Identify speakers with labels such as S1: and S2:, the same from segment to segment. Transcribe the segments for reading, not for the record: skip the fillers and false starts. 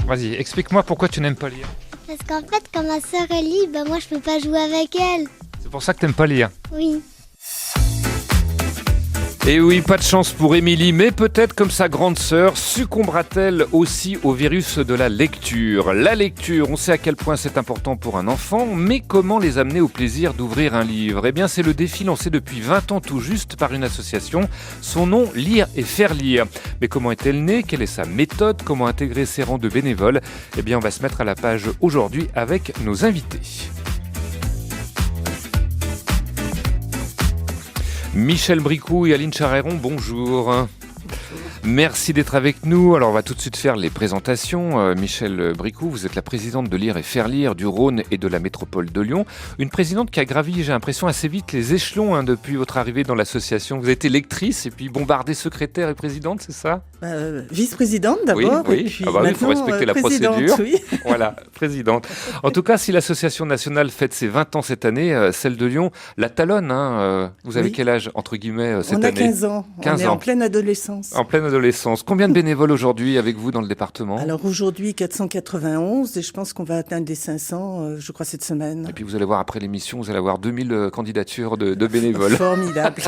S1: Vas-y, explique-moi pourquoi tu n'aimes pas lire.
S2: Parce qu'en fait, quand ma sœur elle lit, moi je peux pas jouer avec elle.
S1: C'est pour ça que t'aimes pas lire.
S2: Oui.
S1: Et oui, pas de chance pour Émilie, mais peut-être comme sa grande sœur, succombera-t-elle aussi au virus de la lecture. La lecture, on sait à quel point c'est important pour un enfant, mais comment les amener au plaisir d'ouvrir un livre ? Eh bien, c'est le défi lancé depuis 20 ans tout juste par une association. Son nom, Lire et faire lire. Mais comment est-elle née ? Quelle est sa méthode ? Comment intégrer ses rangs de bénévoles ? Eh bien, on va se mettre à la page aujourd'hui avec nos invités. Michel Bricou et Aline Charéron, bonjour. Merci d'être avec nous. Alors on va tout de suite faire les présentations. Michel Bricou, vous êtes la présidente de Lire et faire lire du Rhône et de la métropole de Lyon. Une présidente qui a gravi, j'ai l'impression, assez vite les échelons depuis votre arrivée dans l'association. Vous avez été lectrice et puis bombardée secrétaire et présidente, c'est ça ?
S3: Vice-présidente d'abord.
S1: Oui.
S3: Et puis
S1: il faut respecter la procédure.
S3: Oui.
S1: Voilà, présidente. En tout cas, si l'association nationale fête ses 20 ans cette année, celle de Lyon la talonne. Vous avez quel âge, entre guillemets, cette année ?
S3: On a 15 ans.
S1: 15
S3: On est
S1: ans.
S3: en pleine adolescence.
S1: En pleine adolescence. Combien de bénévoles aujourd'hui avec vous dans le département ?
S3: Alors aujourd'hui, 491 et je pense qu'on va atteindre les 500, je crois, cette semaine.
S1: Et puis vous allez voir après l'émission, vous allez avoir 2000 candidatures de bénévoles.
S3: Formidable.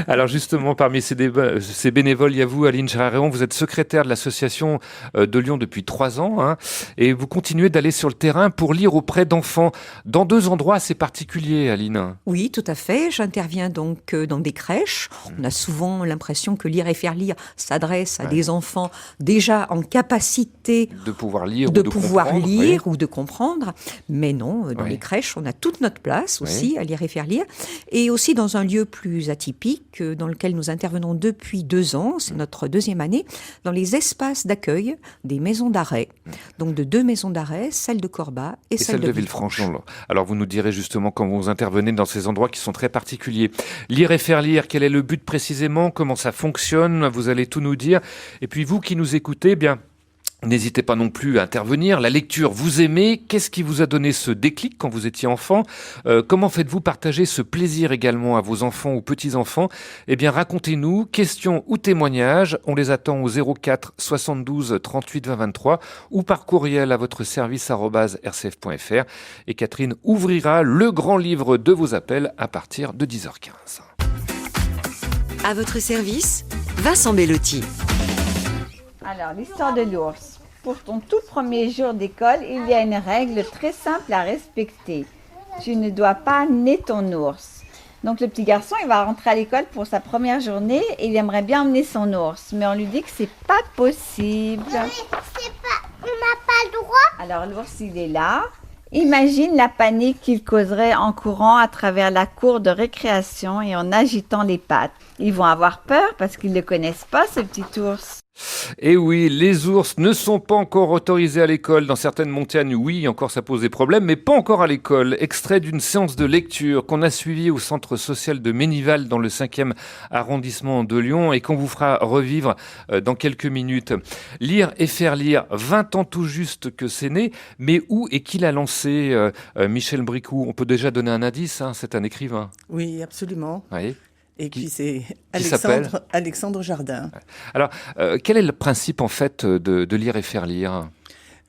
S1: Alors justement, parmi ces bénévoles, il y a vous, Aline Charéron, vous êtes secrétaire de l'association de Lyon depuis 3 ans et vous continuez d'aller sur le terrain pour lire auprès d'enfants dans 2 endroits assez particuliers, Aline.
S4: Oui, tout à fait. J'interviens donc dans des crèches. On a souvent l'impression que Lire et faire lire s'adresse à des enfants déjà en capacité
S1: de pouvoir lire,
S4: ou de comprendre. Mais non, dans les crèches, on a toute notre place aussi à Lire et faire lire. Et aussi dans un lieu plus atypique dans lequel nous intervenons depuis 2 ans, c'est notre 2e année, dans les espaces d'accueil des maisons d'arrêt. Donc de 2 maisons d'arrêt, celle de Corbat et celle de Villefranche.
S1: Alors vous nous direz justement quand vous intervenez dans ces endroits qui sont très particuliers. Lire et faire lire, quel est le but précisément ? Comment ça fonctionne ? Vous allez tout nous dire. Et puis vous qui nous écoutez, n'hésitez pas non plus à intervenir. La lecture, vous aimez. Qu'est-ce qui vous a donné ce déclic quand vous étiez enfant ? Comment faites-vous partager ce plaisir également à vos enfants ou petits-enfants ? Eh bien, racontez-nous, questions ou témoignages. On les attend au 04 72 38 20 23 ou par courriel à votre service @rcf.fr. Et Catherine ouvrira le grand livre de vos appels à partir de 10h15.
S5: À votre service, Vincent Bellotti.
S6: Alors, l'histoire de l'ours. Pour ton tout premier jour d'école, il y a une règle très simple à respecter. Tu ne dois pas amener ton ours. Donc, le petit garçon, il va rentrer à l'école pour sa première journée et il aimerait bien emmener son ours. Mais on lui dit que c'est pas possible.
S2: On n'a pas le droit.
S6: Alors, l'ours, il est là. Imagine la panique qu'il causerait en courant à travers la cour de récréation et en agitant les pattes. Ils vont avoir peur parce qu'ils ne le connaissent pas, ce petit ours.
S1: Et oui, les ours ne sont pas encore autorisés à l'école. Dans certaines montagnes, oui, encore ça pose des problèmes, mais pas encore à l'école. Extrait d'une séance de lecture qu'on a suivie au centre social de Ménival dans le 5e arrondissement de Lyon et qu'on vous fera revivre dans quelques minutes. Lire et faire lire, 20 ans tout juste que c'est né, mais où et qui l'a lancé, Michel Bricou ? On peut déjà donner un indice, c'est un écrivain.
S3: Oui, absolument.
S1: Oui.
S3: Et puis c'est Alexandre Jardin.
S1: Alors, quel est le principe en fait de lire et faire lire ?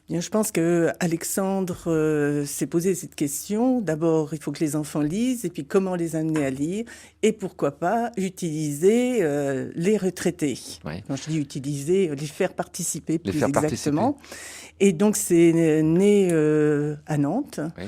S3: Bien, je pense que Alexandre s'est posé cette question. D'abord, il faut que les enfants lisent, et puis comment les amener à lire, et pourquoi pas utiliser les retraités. Oui. Quand je dis utiliser, les faire participer plus exactement. Et donc, c'est né à Nantes.
S1: Oui.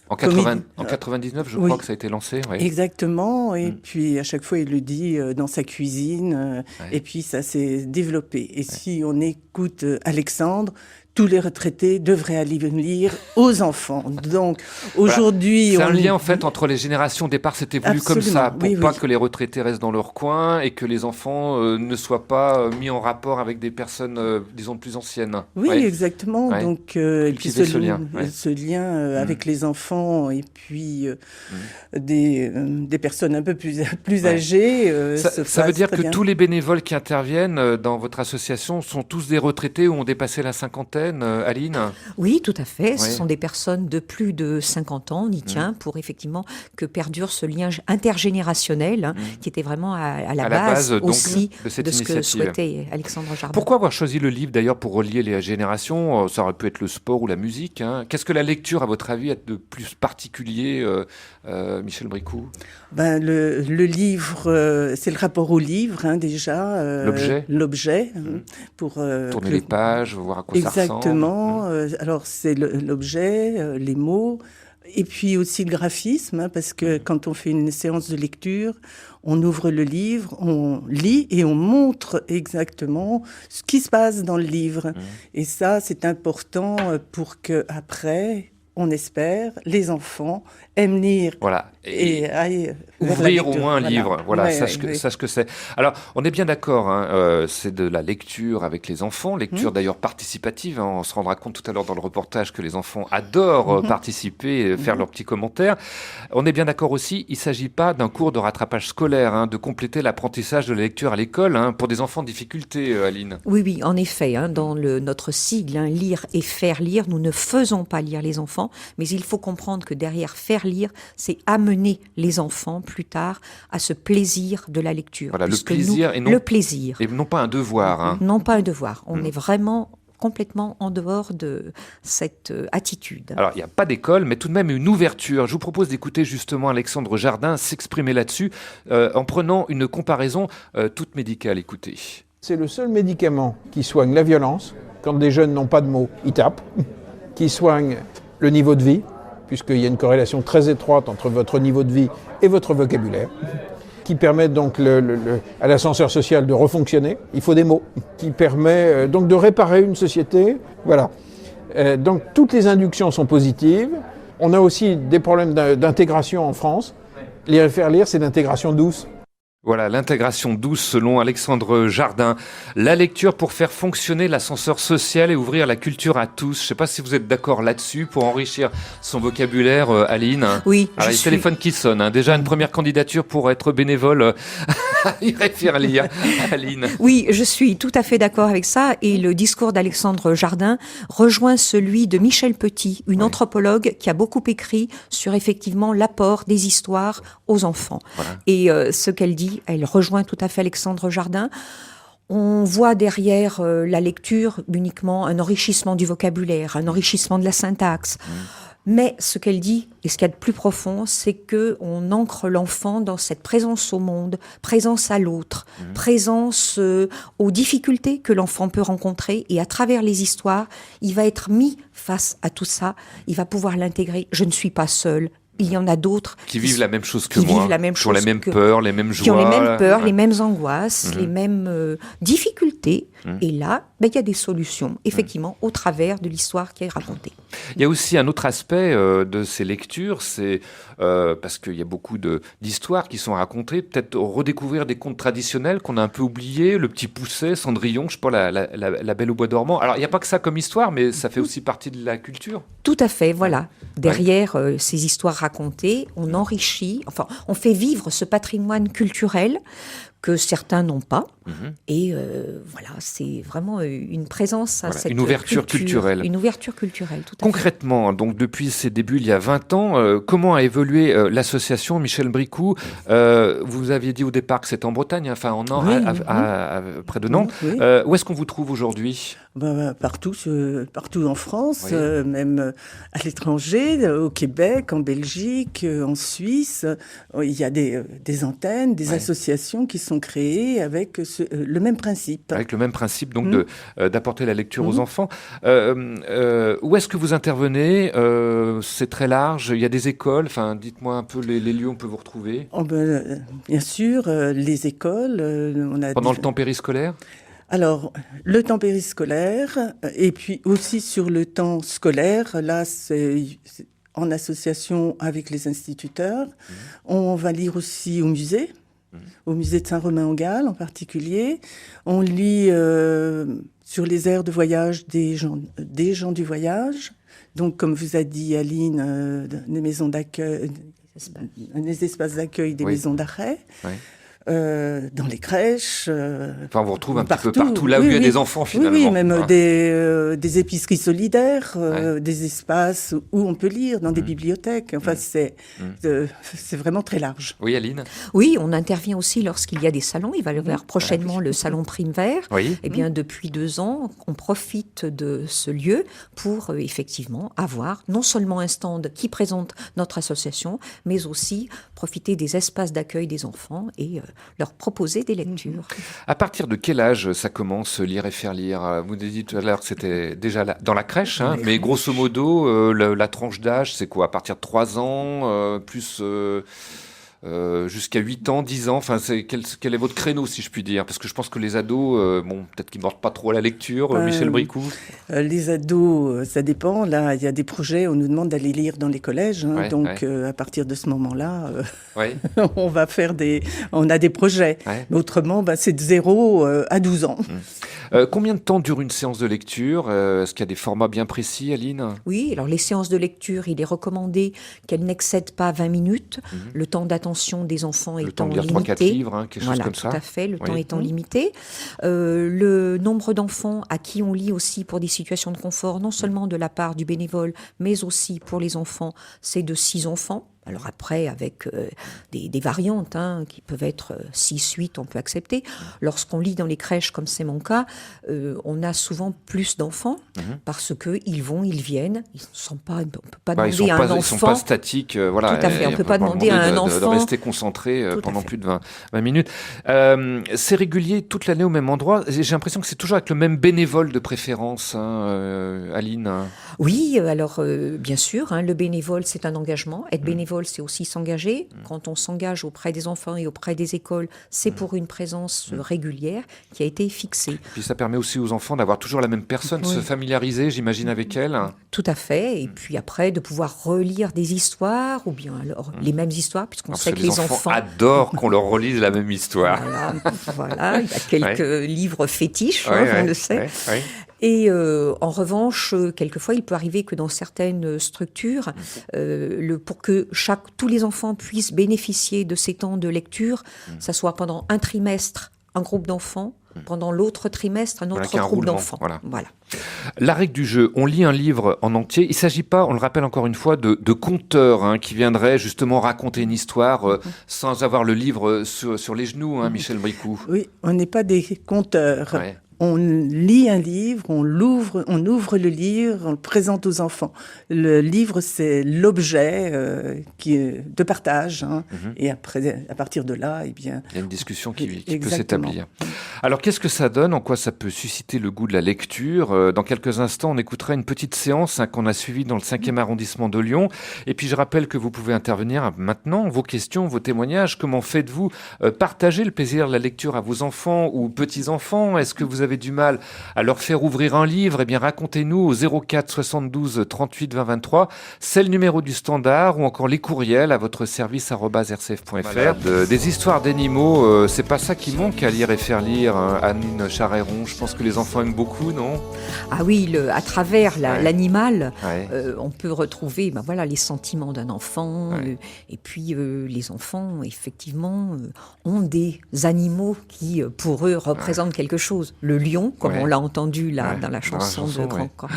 S1: En 99, je crois que ça a été lancé. Oui.
S3: Exactement. Et puis, à chaque fois, il le dit dans sa cuisine. Et puis, ça s'est développé. Et si on écoute Alexandre, tous les retraités devraient aller lire aux enfants. Donc, aujourd'hui...
S1: C'est un lien, en fait, entre les générations. Au départ, c'était voulu comme ça, pour pas que les retraités restent dans leur coin et que les enfants ne soient pas mis en rapport avec des personnes, disons, plus anciennes.
S3: Oui, exactement. Donc, et puis ce lien avec les enfants et puis des personnes un peu plus âgées.
S1: Ça veut dire que tous les bénévoles qui interviennent dans votre association sont tous des retraités ou ont dépassé la cinquantaine ? trentaine, Aline?
S4: Oui, tout à fait.
S1: Ouais.
S4: Ce sont des personnes de plus de 50 ans, on y tient, pour effectivement que perdure ce lien intergénérationnel qui était vraiment à la base
S1: donc,
S4: aussi
S1: de cette
S4: de ce que
S1: initiative.
S4: souhaitait Alexandre Jardin.
S1: Pourquoi avoir choisi le livre d'ailleurs pour relier les générations? Ça aurait pu être le sport ou la musique. Qu'est-ce que la lecture, à votre avis, a de plus particulier, Michel Bricou?
S3: Le livre, c'est le rapport au livre, déjà. L'objet. Pour
S1: tourner les pages, voir à quoi ça ressemble.
S3: Exactement. Alors, c'est l'objet, les mots, et puis aussi le graphisme, parce que quand on fait une séance de lecture, on ouvre le livre, on lit et on montre exactement ce qui se passe dans le livre. Et ça, c'est important pour que après, on espère, les enfants aiment lire.
S1: Voilà.
S3: Et aillent
S1: ouvrir au moins un livre. Voilà,
S3: Ouais,
S1: sache que c'est. Alors, on est bien d'accord, c'est de la lecture avec les enfants, lecture d'ailleurs participative. On se rendra compte tout à l'heure dans le reportage que les enfants adorent participer, faire leurs petits commentaires. On est bien d'accord aussi, il ne s'agit pas d'un cours de rattrapage scolaire, de compléter l'apprentissage de la lecture à l'école pour des enfants en difficulté, Aline.
S4: Oui, en effet, dans notre sigle, lire et faire lire, nous ne faisons pas lire les enfants, mais il faut comprendre que derrière faire lire, c'est amener les enfants plus tard à ce plaisir de la lecture.
S1: Voilà, le plaisir,
S4: le plaisir.
S1: Et non pas un devoir.
S4: Non pas un devoir. On est vraiment complètement en dehors de cette attitude.
S1: Alors, il n'y a pas d'école, mais tout de même une ouverture. Je vous propose d'écouter justement Alexandre Jardin s'exprimer là-dessus en prenant une comparaison toute médicale. Écoutez.
S7: C'est le seul médicament qui soigne la violence. Quand des jeunes n'ont pas de mots, ils tapent. Qui soigne le niveau de vie, puisqu'il y a une corrélation très étroite entre votre niveau de vie et votre vocabulaire, qui permet donc à l'ascenseur social de refonctionner. Il faut des mots. Qui permet donc de réparer une société. Voilà. Donc toutes les inductions sont positives. On a aussi des problèmes d'intégration en France. Lire et faire lire, c'est d'intégration douce.
S1: Voilà, l'intégration douce selon Alexandre Jardin. La lecture pour faire fonctionner l'ascenseur social et ouvrir la culture à tous. Je ne sais pas si vous êtes d'accord là-dessus pour enrichir son vocabulaire, Aline.
S4: Oui,
S1: alors, les téléphones qui sonnent. Déjà une première candidature pour être bénévole à lire et faire lire, Aline.
S4: Oui, je suis tout à fait d'accord avec ça. Et le discours d'Alexandre Jardin rejoint celui de Michel Petit, une anthropologue qui a beaucoup écrit sur effectivement l'apport des histoires aux enfants. Voilà. Et ce qu'elle dit, elle rejoint tout à fait Alexandre Jardin. On voit derrière la lecture uniquement un enrichissement du vocabulaire, un enrichissement de la syntaxe. Mais ce qu'elle dit, et ce qu'il y a de plus profond, c'est qu'on ancre l'enfant dans cette présence au monde, présence à l'autre, présence aux difficultés que l'enfant peut rencontrer. Et à travers les histoires, il va être mis face à tout ça. Il va pouvoir l'intégrer. Je ne suis pas seul. Il y en a d'autres
S1: qui vivent la même chose que moi, qui ont les mêmes peurs, les mêmes joies.
S4: Qui ont les mêmes peurs, les mêmes angoisses, les mêmes difficultés. Et là, il y a des solutions, effectivement, au travers de l'histoire qui est racontée.
S1: Il y a aussi un autre aspect de ces lectures, c'est parce qu'il y a beaucoup d'histoires qui sont racontées, peut-être redécouvrir des contes traditionnels qu'on a un peu oubliés, Le Petit Poucet, Cendrillon, je sais pas, la Belle au Bois dormant. Alors, il n'y a pas que ça comme histoire, mais ça fait aussi partie de la culture.
S4: Tout à fait, voilà. Derrière ces histoires racontées, on enrichit, enfin, on fait vivre ce patrimoine culturel que certains n'ont pas. Et voilà, c'est vraiment une présence à cette
S1: une ouverture culturelle.
S4: Une ouverture culturelle, tout à
S1: Concrètement,
S4: fait.
S1: donc depuis ses débuts il y a 20 ans, comment a évolué l'association Michel Bricou? Vous aviez dit au départ que c'était en Bretagne, enfin en Nord, près de Nantes.
S3: Oui.
S1: Où est-ce qu'on vous trouve aujourd'hui?
S3: Partout en France, même à l'étranger, au Québec, en Belgique, en Suisse. Il y a des antennes, des associations qui sont créées avec le même principe.
S1: Avec le même principe, donc, d'apporter la lecture aux enfants. Où est-ce que vous intervenez? C'est très large, il y a des écoles, enfin, dites-moi un peu les lieux où on peut vous retrouver.
S3: Bien sûr, les écoles.
S1: Pendant le temps périscolaire?
S3: Alors, le temps périscolaire, et puis aussi sur le temps scolaire, là, c'est en association avec les instituteurs. On va lire aussi au musée de Saint-Romain-en-Galles en particulier. On lit sur les aires de voyage des gens du voyage. Donc, comme vous a dit Aline, des maisons d'accueil, des espaces d'accueil, des maisons d'arrêt. dans les crèches.
S1: Enfin, on vous retrouve un petit peu partout, là où il y a des enfants, finalement.
S3: Oui, même des épiceries solidaires, des espaces où on peut lire, dans des bibliothèques. Enfin, c'est vraiment très large.
S1: Oui, Aline?
S4: Oui, on intervient aussi lorsqu'il y a des salons. Il va y avoir prochainement le salon Prime Vert.
S1: Oui.
S4: Eh bien, depuis 2 ans, on profite de ce lieu pour effectivement avoir non seulement un stand qui présente notre association, mais aussi profiter des espaces d'accueil des enfants et leur proposer des lectures.
S1: À partir de quel âge ça commence, lire et faire lire? Vous avez dit tout à l'heure que c'était déjà dans la crèche, hein, mais grosso modo, la tranche d'âge, c'est quoi? À partir de 3 ans, plus... jusqu'à 8 ans, 10 ans, enfin, quel est votre créneau, si je puis dire? Parce que je pense que les ados, peut-être qu'ils ne mordent pas trop à la lecture, Michel Bricou.
S3: Les ados, ça dépend. Là, il y a des projets, on nous demande d'aller lire dans les collèges. Donc, à partir de ce moment-là, on a des projets. Ouais. Mais autrement, c'est de 0 à 12 ans.
S1: Combien de temps dure une séance de lecture? Est-ce qu'il y a des formats bien précis, Aline?
S4: Oui, alors les séances de lecture, il est recommandé qu'elles n'excèdent pas 20 minutes, le temps d'attention des enfants étant limité. Le temps de lire 3-4 livres, quelque chose comme ça. Tout à fait, le temps étant limité. Le nombre d'enfants à qui on lit aussi pour des situations de confort, non seulement de la part du bénévole, mais aussi pour les enfants, c'est de 6 enfants. Alors après, avec des variantes qui peuvent être 6, 8, on peut accepter. Lorsqu'on lit dans les crèches, comme c'est mon cas, on a souvent plus d'enfants parce qu'ils vont, ils viennent. On ne peut pas demander à un enfant... Ils ne sont
S1: pas statiques. Voilà,
S4: tout à fait, on ne peut pas demander à un enfant...
S1: De rester concentré pendant plus de 20 minutes. C'est régulier toute l'année au même endroit. J'ai l'impression que c'est toujours avec le même bénévole de préférence, Aline.
S4: Oui, alors bien sûr, le bénévole, c'est un engagement. Être bénévole, c'est aussi s'engager. Quand on s'engage auprès des enfants et auprès des écoles, c'est pour une présence régulière qui a été fixée.
S1: Puis ça permet aussi aux enfants d'avoir toujours la même personne, se familiariser, j'imagine, avec elle.
S4: Tout à fait. Et puis après, de pouvoir relire des histoires, ou bien alors les mêmes histoires, puisqu'on sait que les enfants
S1: adorent qu'on leur relise la même histoire.
S4: Voilà, il y a quelques livres fétiches, on le sait. Et en revanche, quelquefois, il peut arriver que dans certaines structures, pour que tous les enfants puissent bénéficier de ces temps de lecture, ça soit pendant un trimestre, un groupe d'enfants, pendant l'autre trimestre, un autre groupe d'enfants. Voilà.
S1: La règle du jeu, on lit un livre en entier. Il ne s'agit pas, on le rappelle encore une fois, de conteurs qui viendraient justement raconter une histoire sans avoir le livre sur les genoux, Michel Bricou.
S3: Oui, on n'est pas des conteurs. Ouais. On lit un livre, on ouvre le livre, on le présente aux enfants. Le livre, c'est l'objet de partage. Et après, à partir de là, eh bien...
S1: Il y a une discussion qui peut s'établir. Alors, qu'est-ce que ça donne? En quoi ça peut susciter le goût de la lecture? Dans quelques instants, on écoutera une petite séance qu'on a suivie dans le 5e arrondissement de Lyon. Et puis, je rappelle que vous pouvez intervenir maintenant. Vos questions, vos témoignages. Comment faites-vous partager le plaisir de la lecture à vos enfants ou petits-enfants? Est-ce que vous avez du mal à leur faire ouvrir un livre? Eh bien, racontez-nous au 04 72 38 20 23. C'est le numéro du standard ou encore les courriels à votre service @rcf.fr. Des histoires d'animaux, c'est pas ça qui manque à lire et faire lire, Anne Charéron. Je pense que les enfants aiment beaucoup, non?
S4: Ah oui, à travers l'animal, on peut retrouver les sentiments d'un enfant. Et puis, les enfants, effectivement, ont des animaux qui, pour eux, représentent quelque chose. Le lion, comme on l'a entendu là dans la chanson de Grand Corps.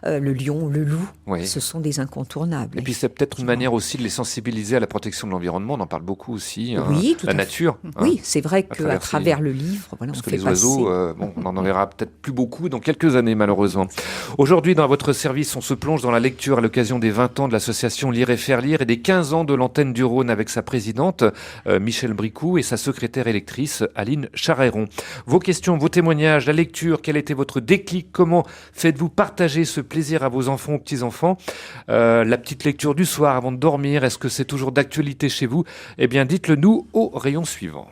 S4: Le lion, le loup, ce sont des incontournables.
S1: Et puis c'est peut-être une manière aussi de les sensibiliser à la protection de l'environnement. On en parle beaucoup aussi.
S4: Oui,
S1: la nature.
S4: Oui, c'est vrai qu'à travers le livre,
S1: parce que les oiseaux, on en verra peut-être plus beaucoup dans quelques années malheureusement. Aujourd'hui, dans votre service, on se plonge dans la lecture à l'occasion des 20 ans de l'association Lire et Faire Lire et des 15 ans de l'antenne du Rhône avec sa présidente Michel Bricou et sa secrétaire électrice Aline Charéron. Vos questions, vos témoignages, la lecture, quel était votre déclic? Comment faites-vous partager ce plaisir à vos enfants ou petits-enfants? La petite lecture du soir avant de dormir, est-ce que c'est toujours d'actualité chez vous? Eh bien, dites-le nous au rayon suivant.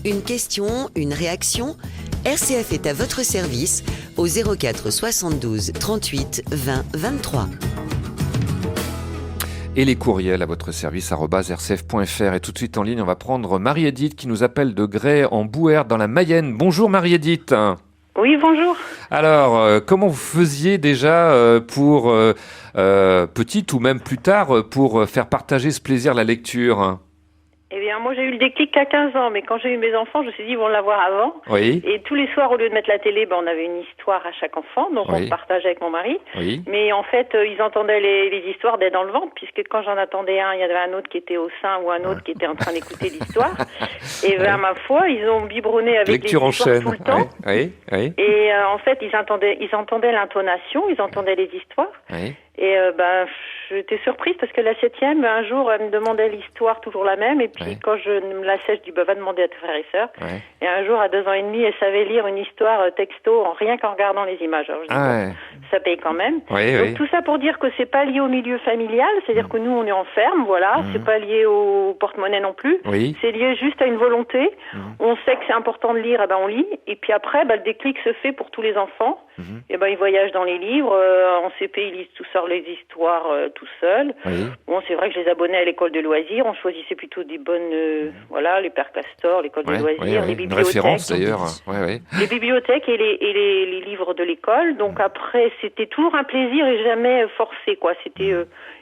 S5: Une question, une réaction? RCF est à votre service au 04 72 38 20 23.
S1: Et les courriels à votre service @rcf.fr. Et tout de suite en ligne, on va prendre Marie-Édith qui nous appelle de Grès en Bouert dans la Mayenne. Bonjour Marie-Édith.
S8: Oui, bonjour.
S1: Alors, comment vous faisiez déjà pour, petite ou même plus tard, pour faire partager ce plaisir, la lecture?
S8: Eh bien, moi, j'ai eu le déclic qu'à 15 ans, mais quand j'ai eu mes enfants, je me suis dit, ils vont l'avoir avant.
S1: Oui.
S8: Et tous les soirs, au lieu de mettre la télé, on avait une histoire à chaque enfant, donc on se partageait avec mon mari.
S1: Oui.
S8: Mais en fait, ils entendaient les histoires dès dans le ventre, puisque quand j'en attendais un, il y avait un autre qui était au sein ou un autre qui était en train d'écouter l'histoire. Et ma foi, ils ont biberonné avec
S1: Lecture
S8: les
S1: en
S8: histoires
S1: chaîne.
S8: tout le temps.
S1: Oui.
S8: Et en fait, ils entendaient l'intonation, ils entendaient les histoires.
S1: Oui.
S8: Et j'étais surprise parce que la 7e, un jour, elle me demandait l'histoire, toujours la même. Et puis quand je me lassais, je dis va demander à tes frères et sœurs. Et un jour, à 2 ans et demi, elle savait lire une histoire texto rien qu'en regardant les images. Alors, je dis, ça paye quand même. Donc tout ça pour dire que c'est pas lié au milieu familial, c'est-à-dire que nous on est en ferme, voilà. C'est pas lié au porte-monnaie non plus. C'est lié juste à une volonté. On sait que c'est important de lire, on lit. Et puis après, le déclic se fait pour tous les enfants. Et ils voyagent dans les livres. En CP, ils lisent tout ça, les histoires tout seuls. Bon, c'est vrai que je les abonnais à l'école de loisirs. On choisissait plutôt des bonnes, les Pères Castor, l'école de loisirs, les bibliothèques.
S1: Une référence d'ailleurs.
S8: Les bibliothèques et les livres de l'école. Donc après, c'était toujours un plaisir et jamais forcé, quoi. C'était,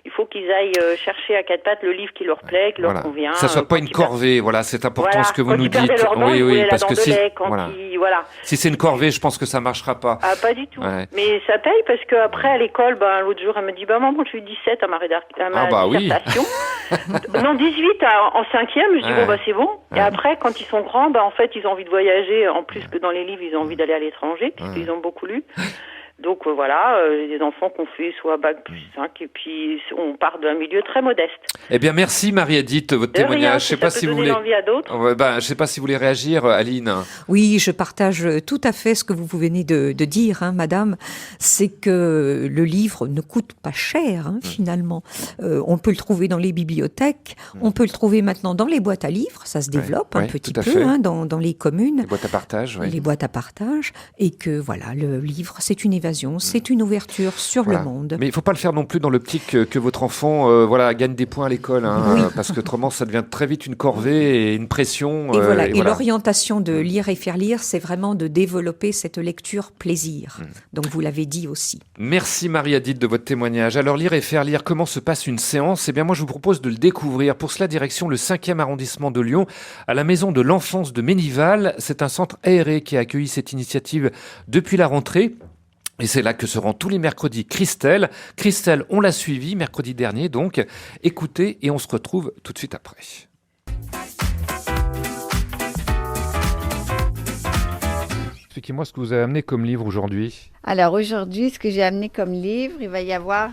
S8: il faut qu'ils aillent chercher à 4 pattes le livre qui leur plaît, qui leur convient.
S1: Ça soit pas une corvée, c'est important ce que vous nous dites.
S8: Parce que
S1: si c'est une corvée, je pense que ça marchera pas.
S8: Ah, pas du tout. Mais ça paye parce que après à l'école, l'autre jour, elle me dit, maman, j'ai eu 17 à ma dissertation. Non, 18 en 5e. Je dis, c'est bon. Et après, quand ils sont grands, en fait, ils ont envie de voyager. En plus que dans les livres, ils ont envie d'aller à l'étranger, puisqu'ils ont beaucoup lu. Donc des enfants qu'on fait soit bac plus 5 et puis on part d'un milieu très modeste.
S1: Eh bien merci Marie-Edith, votre témoignage. Je sais pas si vous voulez
S8: envie à d'autres.
S1: je sais pas si vous voulez réagir, Aline.
S4: Oui, je partage tout à fait ce que vous venez de dire, madame. C'est que le livre ne coûte pas cher finalement. On peut le trouver dans les bibliothèques, on peut le trouver maintenant dans les boîtes à livres, ça se développe un petit peu dans les communes.
S1: Les boîtes à partage,
S4: Les boîtes à partage, et que le livre, c'est une évasion, c'est une ouverture sur le monde.
S1: Mais il ne faut pas le faire non plus dans l'optique que votre enfant gagne des points à l'école, parce qu'autrement ça devient très vite une corvée et une pression.
S4: Et l'orientation de Lire et faire lire, c'est vraiment de développer cette lecture plaisir. Donc vous l'avez dit aussi.
S1: Merci Marie-Edith de votre témoignage. Alors Lire et faire lire, comment se passe une séance ? Eh bien moi je vous propose de le découvrir. Pour cela, direction le 5e arrondissement de Lyon, à la maison de l'enfance de Ménival. C'est un centre aéré qui a accueilli cette initiative depuis la rentrée. Et c'est là que se rend tous les mercredis Christelle. Christelle, on l'a suivie mercredi dernier, donc écoutez et on se retrouve tout de suite après. Expliquez-moi ce que vous avez amené comme livre aujourd'hui.
S6: Alors aujourd'hui, ce que j'ai amené comme livre, il va y avoir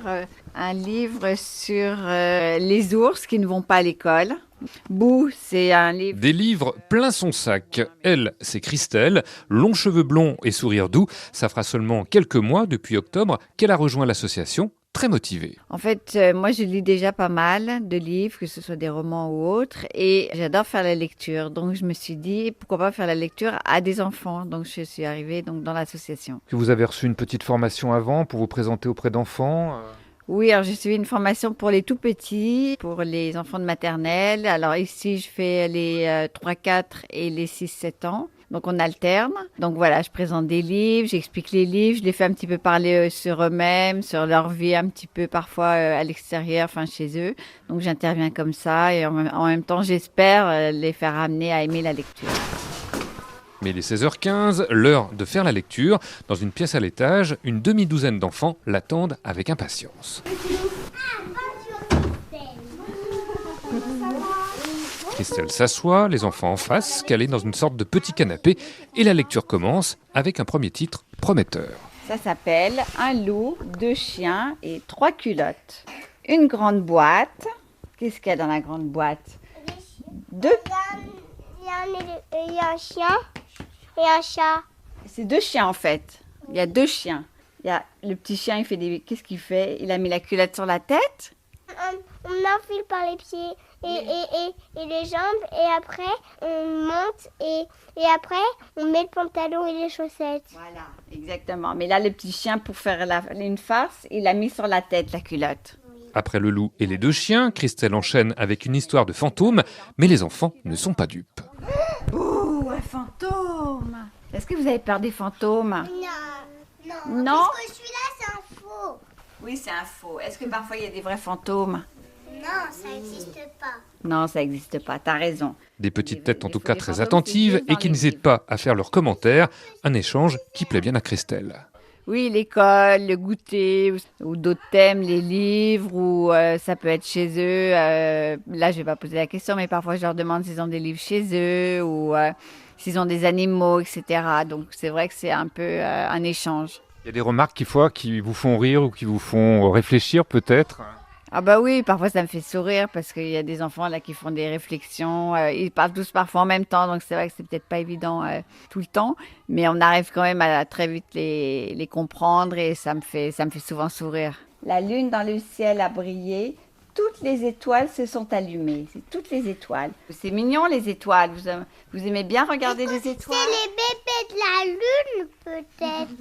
S6: un livre sur les ours qui ne vont pas à l'école. Bou, c'est un livre...
S1: Des livres plein son sac. Elle, c'est Christelle, longs cheveux blonds et sourire doux. Ça fera seulement quelques mois, depuis octobre, qu'elle a rejoint l'association. Très motivée.
S6: En fait, moi, je lis déjà pas mal de livres, que ce soit des romans ou autres, et j'adore faire la lecture. Donc, je me suis dit, pourquoi pas faire la lecture à des enfants. Donc, je suis arrivée dans l'association.
S1: Vous avez reçu une petite formation avant pour vous présenter auprès d'enfants
S6: Oui, alors j'ai suivi une formation pour les tout petits, pour les enfants de maternelle. Alors ici, je fais les 3-4 et les 6-7 ans. Donc on alterne. Donc voilà, je présente des livres, j'explique les livres, je les fais un petit peu parler sur eux-mêmes, sur leur vie un petit peu parfois à l'extérieur, chez eux. Donc j'interviens comme ça et en même temps, j'espère les faire amener à aimer la lecture.
S1: Mais il est 16h15, l'heure de faire la lecture. Dans une pièce à l'étage, une demi-douzaine d'enfants l'attendent avec impatience. Christelle s'assoit, les enfants en face, calés dans une sorte de petit canapé, et la lecture commence avec un premier titre prometteur.
S6: Ça s'appelle Un loup, 2 chiens et 3 culottes. Une grande boîte. Qu'est-ce qu'il y a dans la grande boîte ?
S2: Il y a un chien et un chat.
S6: C'est 2 chiens en fait. Il y a 2 chiens. Il y a le petit chien, il fait qu'est-ce qu'il fait ? Il a mis la culotte sur la tête.
S2: On enfile par les pieds et les jambes et après on monte et après on met le pantalon et les chaussettes.
S6: Voilà, exactement. Mais là, le petit chien, pour faire une farce, il a mis sur la tête la culotte.
S1: Après le loup et les 2 chiens, Christelle enchaîne avec une histoire de fantôme, mais les enfants ne sont pas dupes.
S6: Oh, un fantôme! Est-ce que vous avez peur des fantômes?
S2: Non. Parce que celui-là, c'est un faux.
S6: Oui, c'est un faux. Est-ce que parfois il y a des vrais fantômes?
S2: Non, ça n'existe pas.
S6: Non, ça n'existe pas, t'as raison.
S1: Des petites têtes en tout
S6: les
S1: cas
S6: fantômes,
S1: très attentives
S6: c'est juste
S1: et
S6: dans
S1: qui
S6: les
S1: n'hésitent
S6: livres.
S1: pas à faire leurs commentaires. Un échange qui plaît bien à Christelle.
S6: Oui, l'école, le goûter, ou d'autres thèmes, les livres, ou ça peut être chez eux. Là, je vais pas poser la question, mais parfois je leur demande s'ils ont des livres chez eux, ou s'ils ont des animaux, etc. Donc c'est vrai que c'est un peu un échange.
S1: Il y a des remarques qui vous font rire ou qui vous font réfléchir peut-être.
S6: Ah bah oui, parfois ça me fait sourire parce qu'il y a des enfants là qui font des réflexions, ils parlent tous parfois en même temps, donc c'est vrai que c'est peut-être pas évident tout le temps, mais on arrive quand même à très vite les comprendre et ça me fait souvent sourire. La lune dans le ciel a brillé, toutes les étoiles se sont allumées, c'est toutes les étoiles. C'est mignon les étoiles, vous aimez bien regarder les étoiles?
S2: C'est les bébés de la lune, peut-être.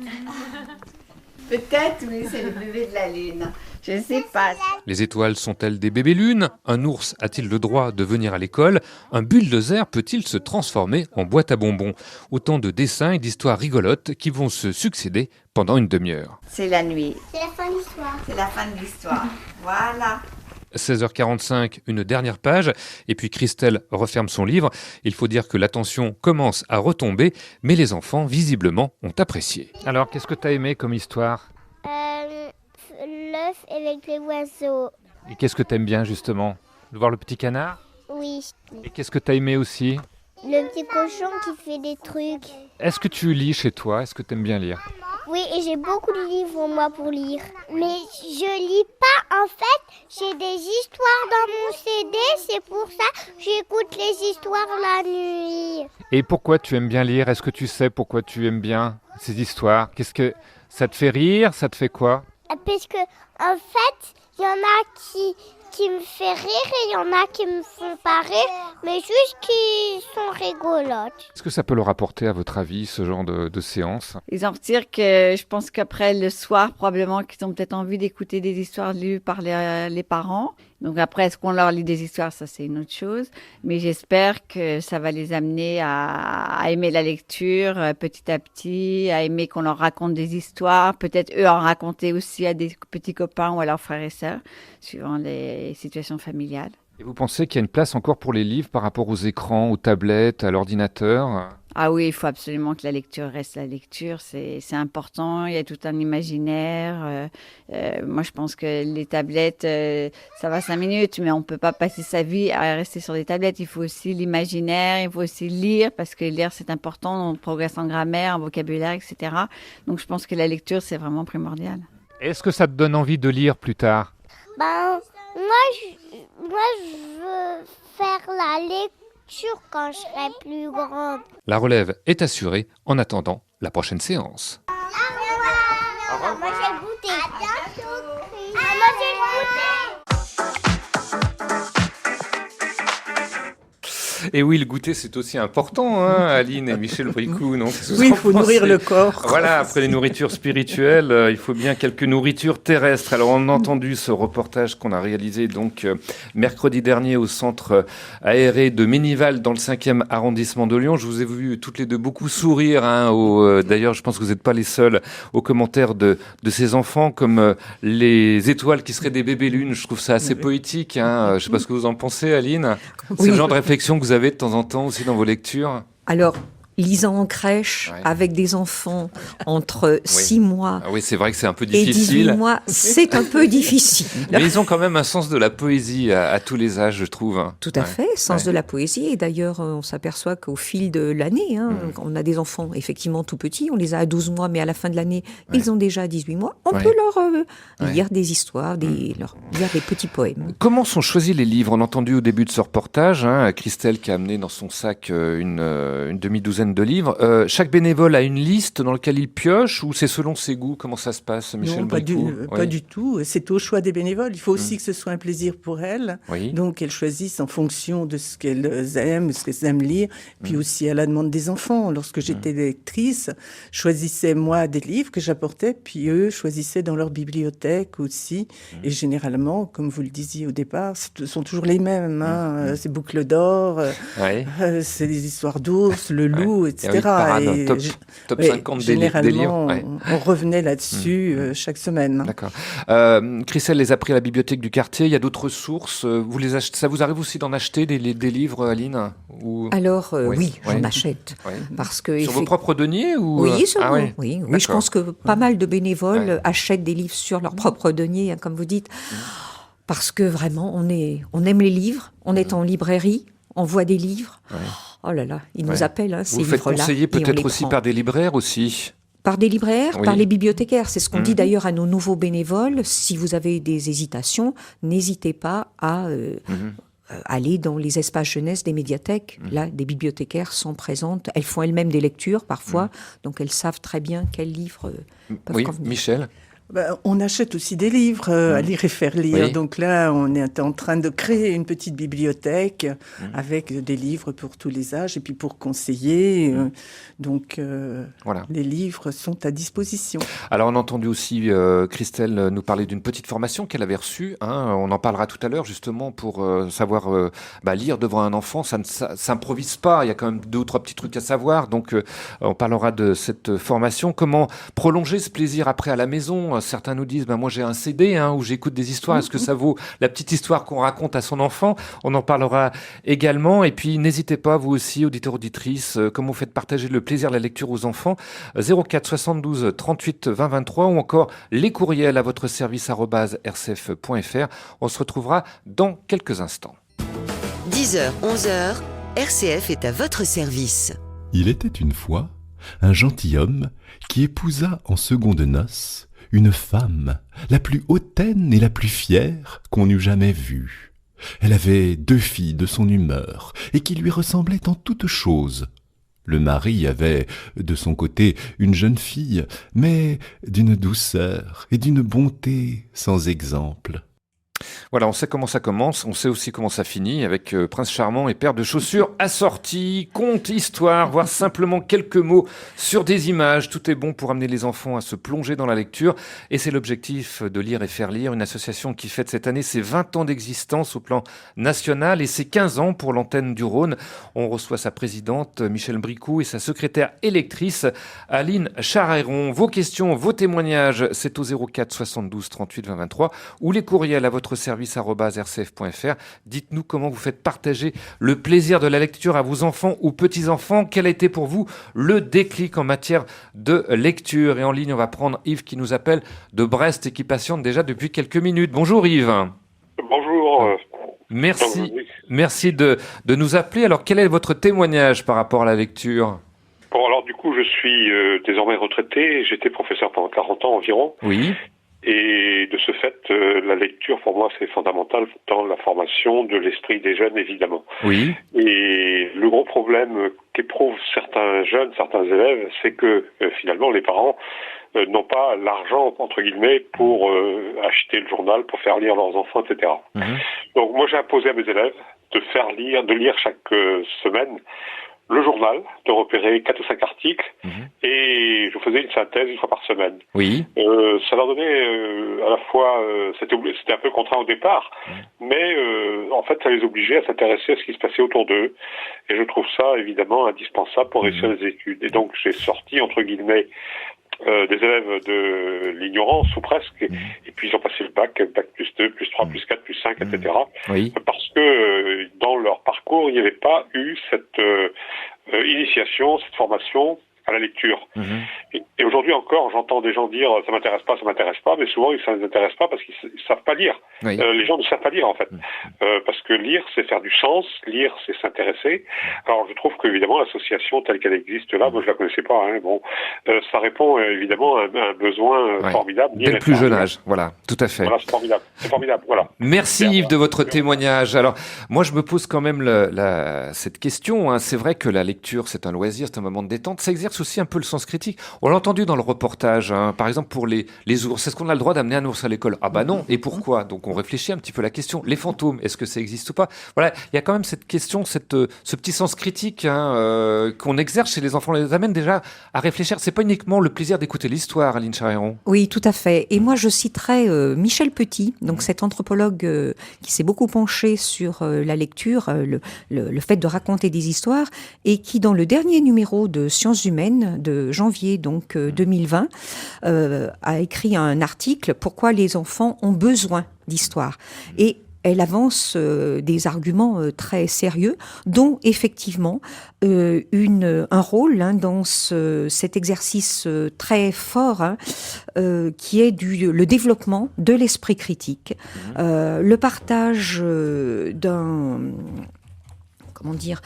S6: Peut-être, oui, c'est le bébé de la lune. Je sais pas.
S1: Les étoiles sont-elles des bébés lunes? Un ours a-t-il le droit de venir à l'école? Un bulldozer peut-il se transformer en boîte à bonbons? Autant de dessins et d'histoires rigolotes qui vont se succéder pendant une demi-heure.
S6: C'est la nuit.
S2: C'est la fin de l'histoire.
S6: C'est la fin de l'histoire. Voilà.
S1: 16h45, une dernière page, et puis Christelle referme son livre. Il faut dire que l'attention commence à retomber, mais les enfants, visiblement, ont apprécié. Alors, qu'est-ce que tu as aimé comme histoire?
S2: L'œuf avec les oiseaux.
S1: Et qu'est-ce que tu aimes bien, justement? De voir le petit canard?
S2: Oui.
S1: Et qu'est-ce que tu as aimé aussi?
S2: Le petit cochon qui fait des trucs.
S1: Est-ce que tu lis chez toi? Est-ce que tu aimes bien lire?
S2: Oui, et j'ai beaucoup de livres, moi, pour lire. Mais je lis pas, en fait. J'ai des histoires dans mon CD. C'est pour ça que j'écoute les histoires la nuit.
S1: Et pourquoi tu aimes bien lire? Est-ce que tu sais pourquoi tu aimes bien ces histoires? Qu'est-ce que ça te fait rire? Ça te fait quoi?
S2: Parce que, en fait, il y en a qui me fait rire et il y en a qui me font pas rire, mais juste qui sont rigolotes.
S1: Est-ce que ça peut leur apporter, à votre avis, ce genre de séance?
S6: Ils en retirent que je pense qu'après le soir, probablement qu'ils ont peut-être envie d'écouter des histoires lues par les parents. Donc après, est-ce qu'on leur lit des histoires? Ça, c'est une autre chose. Mais j'espère que ça va les amener à aimer la lecture petit à petit, à aimer qu'on leur raconte des histoires. Peut-être eux en raconter aussi à des petits copains ou à leurs frères et sœurs, suivant les situations familiales.
S1: Et vous pensez qu'il y a une place encore pour les livres par rapport aux écrans, aux tablettes, à l'ordinateur?
S6: Ah oui, il faut absolument que la lecture reste la lecture, c'est important, il y a tout un imaginaire. Moi, je pense que les tablettes, ça va 5 minutes, mais on ne peut pas passer sa vie à rester sur des tablettes. Il faut aussi l'imaginaire, il faut aussi lire, parce que lire, c'est important, on progresse en grammaire, en vocabulaire, etc. Donc, je pense que la lecture, c'est vraiment primordial.
S1: Est-ce que ça te donne envie de lire plus tard?
S2: Ben, moi, je veux faire la lecture quand je serai plus grande.
S1: La relève est assurée en attendant la prochaine séance.
S2: Au revoir. Moi, j'ai goûté. À bientôt. Moi, j'ai goûté.
S1: Et oui, le goûter, c'est aussi important, hein, Aline et Michel Bricou, non?
S3: Oui, il faut nourrir le corps.
S1: Voilà, après les nourritures spirituelles, il faut bien quelques nourritures terrestres. Alors, on a entendu ce reportage qu'on a réalisé donc mercredi dernier au centre aéré de Ménival dans le 5e arrondissement de Lyon. Je vous ai vu toutes les deux beaucoup sourire. Hein, d'ailleurs, je pense que vous n'êtes pas les seuls aux commentaires de ces enfants, comme les étoiles qui seraient des bébés lunes. Je trouve ça assez poétique. Hein. Je ne sais pas ce que vous en pensez, Aline. C'est le genre de réflexion que vous avez de temps en temps aussi dans vos lectures?
S4: Alors, lisant en crèche avec des enfants entre 6 mois
S1: oui, c'est vrai que c'est un peu
S4: et
S1: difficile.
S4: 18 mois, c'est un peu difficile.
S1: Mais ils ont quand même un sens de la poésie à tous les âges, je trouve.
S4: Tout à fait, sens de la poésie. Et d'ailleurs, on s'aperçoit qu'au fil de l'année, on a des enfants effectivement tout petits, on les a à 12 mois, mais à la fin de l'année, ils ont déjà 18 mois. On peut leur lire des histoires, leur lire des petits poèmes.
S1: Comment sont choisis les livres? On a entendu au début de ce reportage, hein, Christelle qui a amené dans son sac une demi-douzaine de livres. Chaque bénévole a une liste dans laquelle il pioche ou c'est selon ses goûts? Comment ça se passe, Michel
S3: Non,
S1: Bricou?
S3: pas du tout. C'est au choix des bénévoles. Il faut aussi que ce soit un plaisir pour elles.
S1: Oui.
S3: Donc, elles choisissent en fonction de ce qu'elles aiment, ce qu'elles aiment lire. Puis aussi à la demande des enfants. Lorsque j'étais lectrice, je choisissais moi des livres que j'apportais, puis eux choisissaient dans leur bibliothèque aussi. Et généralement, comme vous le disiez au départ, ce sont toujours les mêmes. Hein. C'est Boucle d'or, c'est des histoires d'ours, le loup. beaucoup, etc.
S1: Ah oui, Parade, top 50 des livres.
S3: Généralement,
S1: Ouais.
S3: on revenait là-dessus chaque semaine.
S1: D'accord. Christelle les a pris à la bibliothèque du quartier. Il y a d'autres sources. Vous les achetez, ça vous arrive aussi d'en acheter des livres, Aline ou...
S4: Alors,
S1: Ouais.
S4: oui,
S1: Ouais.
S4: j'en achète.
S1: Ouais.
S4: Parce que
S1: Sur vos propres deniers ou...
S4: Oui, sûrement.
S1: ouais.
S4: Oui,
S1: D'accord.
S4: je pense que pas mal de bénévoles
S1: Ouais.
S4: achètent des livres sur leur propre denier, hein, comme vous dites, parce que vraiment, on aime les livres, on est en librairie, on voit des livres.
S1: Ouais.
S4: Oh là là, ils nous
S1: Ouais.
S4: appellent, hein, ces
S1: Vous faites
S4: livres-là.
S1: conseiller
S4: et on
S1: peut-être
S4: les
S1: aussi
S4: prend.
S1: par des libraires aussi.
S4: Par des libraires,
S1: Oui.
S4: par les bibliothécaires. C'est ce qu'on
S1: Mhm.
S4: dit d'ailleurs à nos nouveaux bénévoles. Si vous avez des hésitations, n'hésitez pas à aller dans les espaces jeunesse des médiathèques. Là, des bibliothécaires sont présentes. Elles font elles-mêmes des lectures parfois, donc elles savent très bien quels livres peuvent
S1: Oui,
S4: convenir.
S1: Michel.
S3: On achète aussi des livres à lire et faire lire.
S1: Oui.
S3: Donc là, on est en train de créer une petite bibliothèque avec des livres pour tous les âges et puis pour conseiller. Donc,
S1: Voilà.
S3: les livres sont à disposition.
S1: Alors, on a entendu aussi Christelle nous parler d'une petite formation qu'elle avait reçue. Hein. On en parlera tout à l'heure, justement, pour savoir lire devant un enfant. Ça ne s'improvise pas. Il y a quand même 2 ou 3 petits trucs à savoir. Donc, on parlera de cette formation. Comment prolonger ce plaisir après à la maison? Certains nous disent, moi j'ai un CD où j'écoute des histoires. Est-ce que ça vaut la petite histoire qu'on raconte à son enfant? On en parlera également. Et puis, n'hésitez pas, vous aussi, auditeurs, auditrices, comment vous faites partager le plaisir de la lecture aux enfants. 04 72 38 20 23 ou encore les courriels à votre service @rcf.fr. On se retrouvera dans quelques instants.
S5: 10h, 11h, RCF est à votre service.
S9: Il était une fois un gentilhomme qui épousa en seconde noces une femme, la plus hautaine et la plus fière qu'on eût jamais vue. Elle avait 2 filles de son humeur et qui lui ressemblaient en toutes choses. Le mari avait, de son côté, une jeune fille, mais d'une douceur et d'une bonté sans exemple.
S1: Voilà, on sait comment ça commence, on sait aussi comment ça finit avec Prince Charmant et paire de chaussures assorties, conte, histoire, voire simplement quelques mots sur des images. Tout est bon pour amener les enfants à se plonger dans la lecture et c'est l'objectif de Lire et faire lire, une association qui fête cette année ses 20 ans d'existence au plan national et ses 15 ans pour l'antenne du Rhône. On reçoit sa présidente Michel Bricou et sa secrétaire électrice Aline Charéron. Vos questions, vos témoignages, c'est au 04 72 38 20 23 ou les courriels à votre service @rcf.fr. Dites-nous comment vous faites partager le plaisir de la lecture à vos enfants ou petits-enfants. Quel a été pour vous le déclic en matière de lecture? Et en ligne, on va prendre Yves qui nous appelle de Brest et qui patiente déjà depuis quelques minutes. Bonjour Yves.
S10: Bonjour.
S1: Merci de nous appeler. Alors, quel est votre témoignage par rapport à la lecture?
S10: Bon, alors du coup, je suis désormais retraité. J'étais professeur pendant 40 ans environ.
S1: Oui.
S10: Et de ce fait, la lecture, pour moi, c'est fondamental dans la formation de l'esprit des jeunes, évidemment.
S1: Oui.
S10: Et le gros problème qu'éprouvent certains jeunes, certains élèves, c'est que finalement, les parents n'ont pas l'argent, entre guillemets, pour acheter le journal, pour faire lire leurs enfants, etc. Donc moi, j'ai imposé à mes élèves de lire chaque semaine le journal, de repérer 4 ou 5 articles, et je faisais une synthèse 1 fois par semaine.
S1: Oui.
S10: Ça leur donnait à la fois, c'était un peu contraint au départ, mais en fait ça les obligeait à s'intéresser à ce qui se passait autour d'eux, et je trouve ça évidemment indispensable pour réussir les études. Et donc j'ai sorti, entre guillemets, des élèves de l'ignorance, ou presque, et puis ils ont passé le bac plus 2, plus 3, plus 4, plus 5, etc.
S1: Oui.
S10: Parce que dans leur parcours, il n'y avait pas eu cette initiation, cette formation à la lecture. Et aujourd'hui encore, j'entends des gens dire ça m'intéresse pas, mais souvent ça ne les intéresse pas parce qu'ils savent pas lire.
S1: Oui.
S10: Les gens ne savent pas lire en fait, parce que lire c'est faire du sens, lire c'est s'intéresser. Alors je trouve qu'évidemment l'association telle qu'elle existe là, moi je la connaissais pas, ça répond évidemment à un besoin formidable.
S1: Dès le plus jeune âge, voilà, tout à fait.
S10: Voilà, c'est formidable, voilà.
S1: Merci Yves de votre témoignage. Alors, moi je me pose quand même cette question, C'est vrai que la lecture c'est un loisir, c'est un moment de détente, ça exerce aussi un peu le sens critique. On l'a entendu dans le reportage, hein. Par exemple, pour les ours, est-ce qu'on a le droit d'amener un ours à l'école? Ah bah non, et pourquoi? Donc on réfléchit un petit peu à la question. Les fantômes, est-ce que ça existe ou pas? Voilà, il y a quand même cette question, ce petit sens critique, hein, qu'on exerce chez les enfants, on les amène déjà à réfléchir. C'est pas uniquement le plaisir d'écouter l'histoire, Aline Charéron.
S4: Oui, tout à fait. Et moi, je citerai Michel Petit, donc cet anthropologue qui s'est beaucoup penché sur la lecture, le fait de raconter des histoires, et qui, dans le dernier numéro de Sciences humaines de janvier 2020, a écrit un article « Pourquoi les enfants ont besoin d'histoire ». Et elle avance des arguments très sérieux, dont effectivement un rôle dans cet exercice très fort, qui est le développement de l'esprit critique, le partage d'un... Comment dire,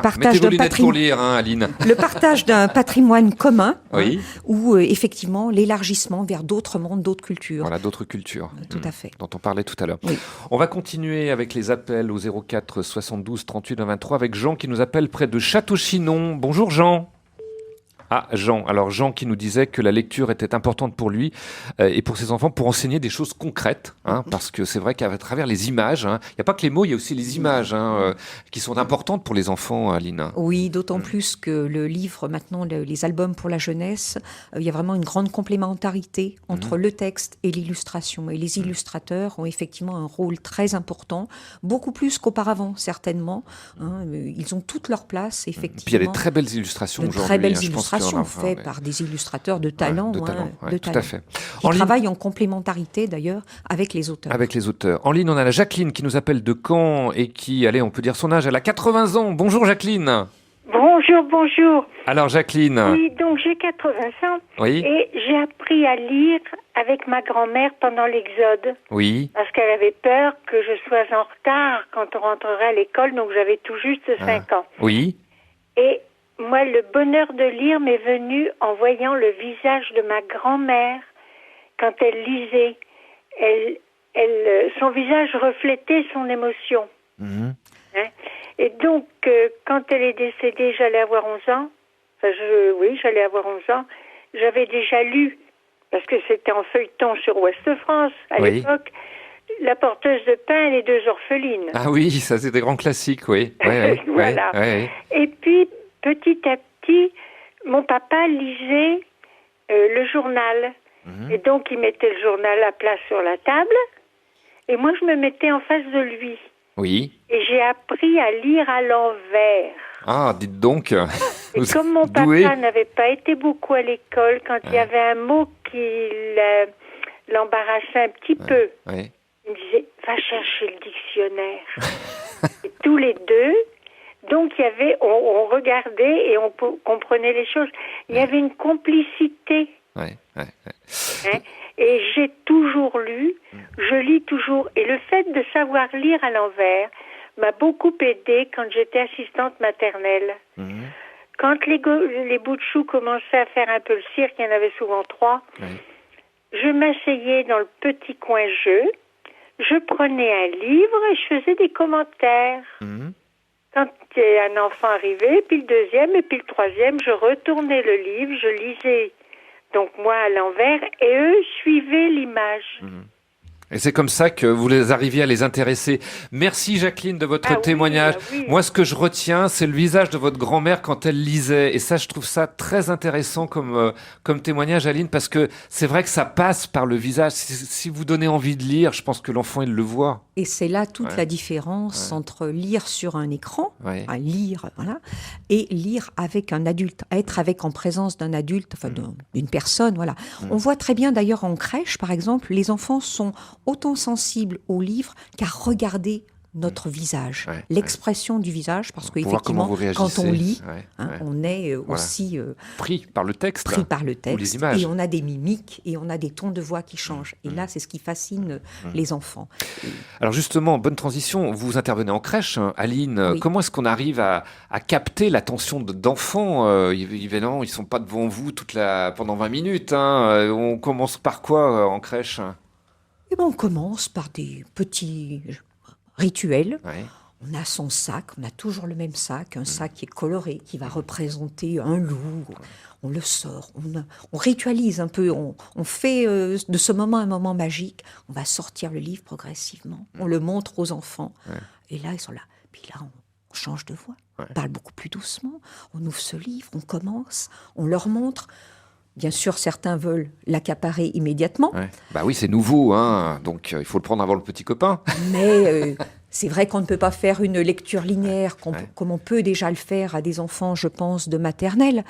S1: partage d'un patrimoine pour lire, hein, Aline.
S4: Le partage d'un patrimoine commun,
S1: oui.
S4: Ou effectivement l'élargissement vers d'autres mondes, d'autres cultures.
S1: Voilà, d'autres cultures.
S4: Tout à fait.
S1: Dont on parlait tout à l'heure.
S4: Oui.
S1: On va continuer avec les appels au 04 72 38 23 avec Jean qui nous appelle près de Château-Chinon. Bonjour Jean. Ah, Jean. Alors, Jean qui nous disait que la lecture était importante pour lui et pour ses enfants pour enseigner des choses concrètes, hein, parce que c'est vrai qu'à travers les images, il n'y a pas que les mots, il y a aussi les images qui sont importantes pour les enfants, Aline.
S4: Oui, d'autant plus que le livre, maintenant, les albums pour la jeunesse, il y a vraiment une grande complémentarité entre le texte et l'illustration. Et les illustrateurs ont effectivement un rôle très important, beaucoup plus qu'auparavant, certainement. Hein, ils ont toute leur place, effectivement.
S1: Puis il y a des très belles illustrations aujourd'hui.
S4: Très belles illustrations faites par des illustrateurs de talent.
S1: Tout à fait.
S4: Qui travaillent en complémentarité d'ailleurs avec les auteurs.
S1: Avec les auteurs. En ligne, on a la Jacqueline qui nous appelle de Caen et qui, allez, on peut dire son âge, elle a 80 ans. Bonjour Jacqueline.
S11: Bonjour.
S1: Alors Jacqueline.
S11: Oui, donc j'ai 80 ans.
S1: Oui.
S11: Et j'ai appris à lire avec ma grand-mère pendant l'Exode.
S1: Oui.
S11: Parce qu'elle avait peur que je sois en retard quand on rentrerait à l'école, donc j'avais tout juste 5 ans.
S1: Oui.
S11: Et moi, le bonheur de lire m'est venu en voyant le visage de ma grand-mère quand elle lisait. Son visage reflétait son émotion.
S1: Mmh.
S11: Hein? Et donc, quand elle est décédée, j'allais avoir 11 ans. Enfin, j'allais avoir 11 ans. J'avais déjà lu, parce que c'était en feuilleton sur Ouest France à l'époque, La porteuse de pain et les deux orphelines.
S1: Ah oui, ça c'est des grands classiques, oui.
S11: Voilà. Et puis, petit à petit, mon papa lisait le journal. Et donc, il mettait le journal à plat sur la table. Et moi, je me mettais en face de lui.
S1: Oui.
S11: Et j'ai appris à lire à l'envers.
S1: Ah, dites donc.
S11: Et comme mon papa n'avait pas été beaucoup à l'école, quand il y avait un mot qui l'embarrassait un petit peu, il me disait « Va chercher le dictionnaire ». Et tous les deux, donc il y avait, on regardait et on comprenait les choses. Il y avait une complicité. Hein? Et j'ai toujours lu, je lis toujours. Et le fait de savoir lire à l'envers m'a beaucoup aidée quand j'étais assistante maternelle. Quand les bouts de chou commençaient à faire un peu le cirque, il y en avait souvent 3, je m'asseyais dans le petit coin jeu, je prenais un livre et je faisais des commentaires. Quand un enfant arrivait, puis le deuxième, et puis le troisième, je retournais le livre, je lisais donc moi à l'envers, et eux suivaient l'image.
S1: Et c'est comme ça que vous arriviez à les intéresser. Merci Jacqueline de votre témoignage. Moi, ce que je retiens, c'est le visage de votre grand-mère quand elle lisait. Et ça, je trouve ça très intéressant comme témoignage, Aline, parce que c'est vrai que ça passe par le visage. Si vous donnez envie de lire, je pense que l'enfant, il le voit.
S4: Et c'est là toute la différence entre lire sur un écran, lire, et lire avec un adulte, être en présence d'un adulte, enfin d'une personne, On voit très bien d'ailleurs en crèche, par exemple, les enfants sont autant sensibles au livre qu'à regarder notre visage, l'expression du visage, parce qu'effectivement, quand on lit, on est aussi
S1: pris par le texte,
S4: ou les images. Et on a des mimiques et on a des tons de voix qui changent. Et là, c'est ce qui fascine les enfants.
S1: Alors justement, bonne transition, vous intervenez en crèche, Aline. Comment est-ce qu'on arrive à capter l'attention d'enfants évidemment, ils ne sont pas devant vous pendant 20 minutes. On commence par quoi en crèche ?
S4: On commence par des petits rituels. On a son sac, on a toujours le même sac, un sac qui est coloré, qui va représenter un loup. On le sort, on ritualise un peu, on fait de ce moment un moment magique. On va sortir le livre progressivement, on le montre aux enfants. Et là, ils sont là. Puis là, on change de voix, on parle beaucoup plus doucement, on ouvre ce livre, on commence, on leur montre. Bien sûr, certains veulent l'accaparer immédiatement.
S1: Bah oui, c'est nouveau, hein, donc il faut le prendre avant le petit copain.
S4: Mais c'est vrai qu'on ne peut pas faire une lecture linéaire comme on peut déjà le faire à des enfants, je pense, de maternelle.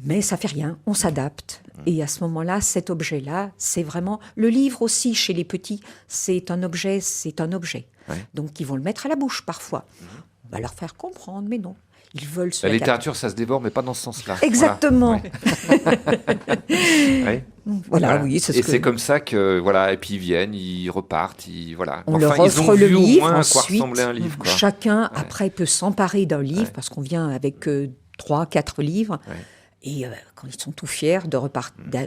S4: Mais ça fait rien, on s'adapte. Et à ce moment-là, cet objet-là, c'est vraiment... Le livre aussi, chez les petits, c'est un objet. Donc, ils vont le mettre à la bouche parfois. On va leur faire comprendre, mais non. Ils veulent se...
S1: La littérature, ça se dévore, mais pas dans ce sens-là.
S4: Exactement.
S1: Voilà.
S4: Oui,
S1: et c'est comme ça que, voilà, et puis ils viennent, ils repartent,
S4: on leur offre le livre, ensuite,
S1: un livre, quoi.
S4: Chacun, après, peut s'emparer d'un livre, parce qu'on vient avec 3-4 livres. Et quand ils sont tout fiers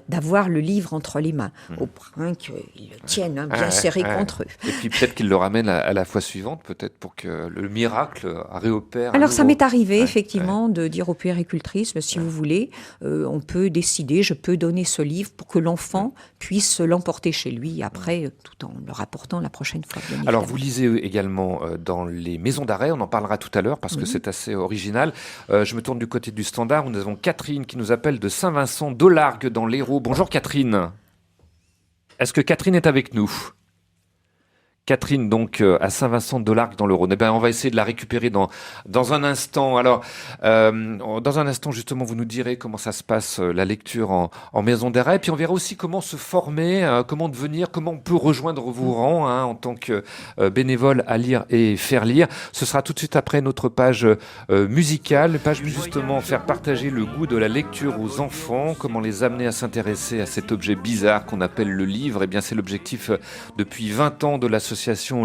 S4: d'avoir le livre entre les mains, au point qu'ils le tiennent bien serré contre eux.
S1: Et puis peut-être qu'ils le ramènent à la fois suivante, peut-être pour que le miracle réopère.
S4: Alors ça m'est arrivé effectivement de dire aux puéricultrices, si vous voulez, on peut décider, je peux donner ce livre pour que l'enfant puisse l'emporter chez lui après, tout en le rapportant la prochaine fois.
S1: Alors vous lisez également dans les maisons d'arrêt, on en parlera tout à l'heure parce que c'est assez original. Je me tourne du côté du Standard, où nous avons Catherine qui nous appelle de Saint-Vincent d'Olargues dans l'Hérault. Bonjour Catherine. Est-ce que Catherine est avec nous ? Catherine, donc, à Saint-Vincent-de-l'Arc dans le Rhône. On va essayer de la récupérer dans un instant. Alors, dans un instant, justement, vous nous direz comment ça se passe, la lecture en maison d'arrêt. Puis on verra aussi comment se former, comment devenir, comment on peut rejoindre vos rangs en tant que bénévole à lire et faire lire. Ce sera tout de suite après notre page musicale, page justement faire partager le goût de la lecture aux enfants, comment les amener à s'intéresser à cet objet bizarre qu'on appelle le livre. Eh bien, c'est l'objectif depuis 20 ans de l'association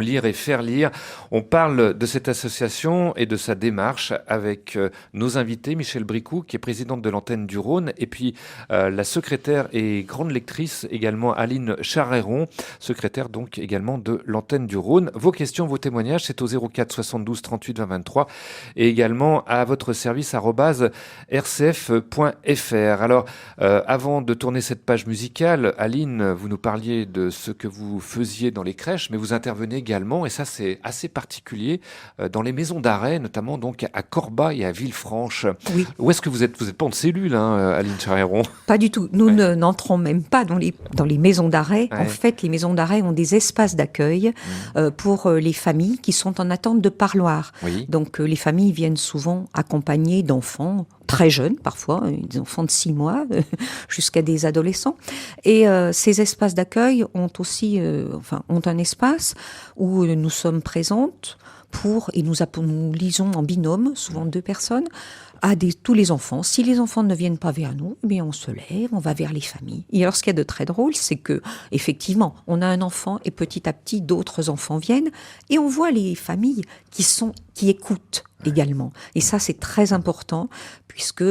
S1: Lire et Faire Lire. On parle de cette association et de sa démarche avec nos invités, Michel Bricou, qui est présidente de l'antenne du Rhône, et puis la secrétaire et grande lectrice également Aline Charéron, secrétaire donc également de l'antenne du Rhône. Vos questions, vos témoignages, c'est au 04 72 38 20 23 et également à votre service @rcf.fr. Alors, avant de tourner cette page musicale, Aline, vous nous parliez de ce que vous faisiez dans les crèches, mais vous intervenez également, et ça c'est assez particulier, dans les maisons d'arrêt, notamment donc à Corba et à Villefranche.
S4: Oui.
S1: Où est-ce que vous êtes ? Vous n'êtes pas en cellule, Aline Charéron ?
S4: Pas du tout. Nous n'entrons même pas dans les maisons d'arrêt. En fait, les maisons d'arrêt ont des espaces d'accueil pour les familles qui sont en attente de parloir. Donc les familles viennent souvent accompagnées d'enfants très jeunes parfois, des enfants de 6 mois jusqu'à des adolescents. Et ces espaces d'accueil ont aussi, ont un espace où nous sommes présentes et nous lisons en binôme, souvent 2 personnes, à tous les enfants. Si les enfants ne viennent pas vers nous, eh bien on se lève, on va vers les familles. Et alors ce qu'il y a de très drôle, c'est que effectivement, on a un enfant et petit à petit d'autres enfants viennent et on voit les familles qui écoutent également. Et ça c'est très important puisque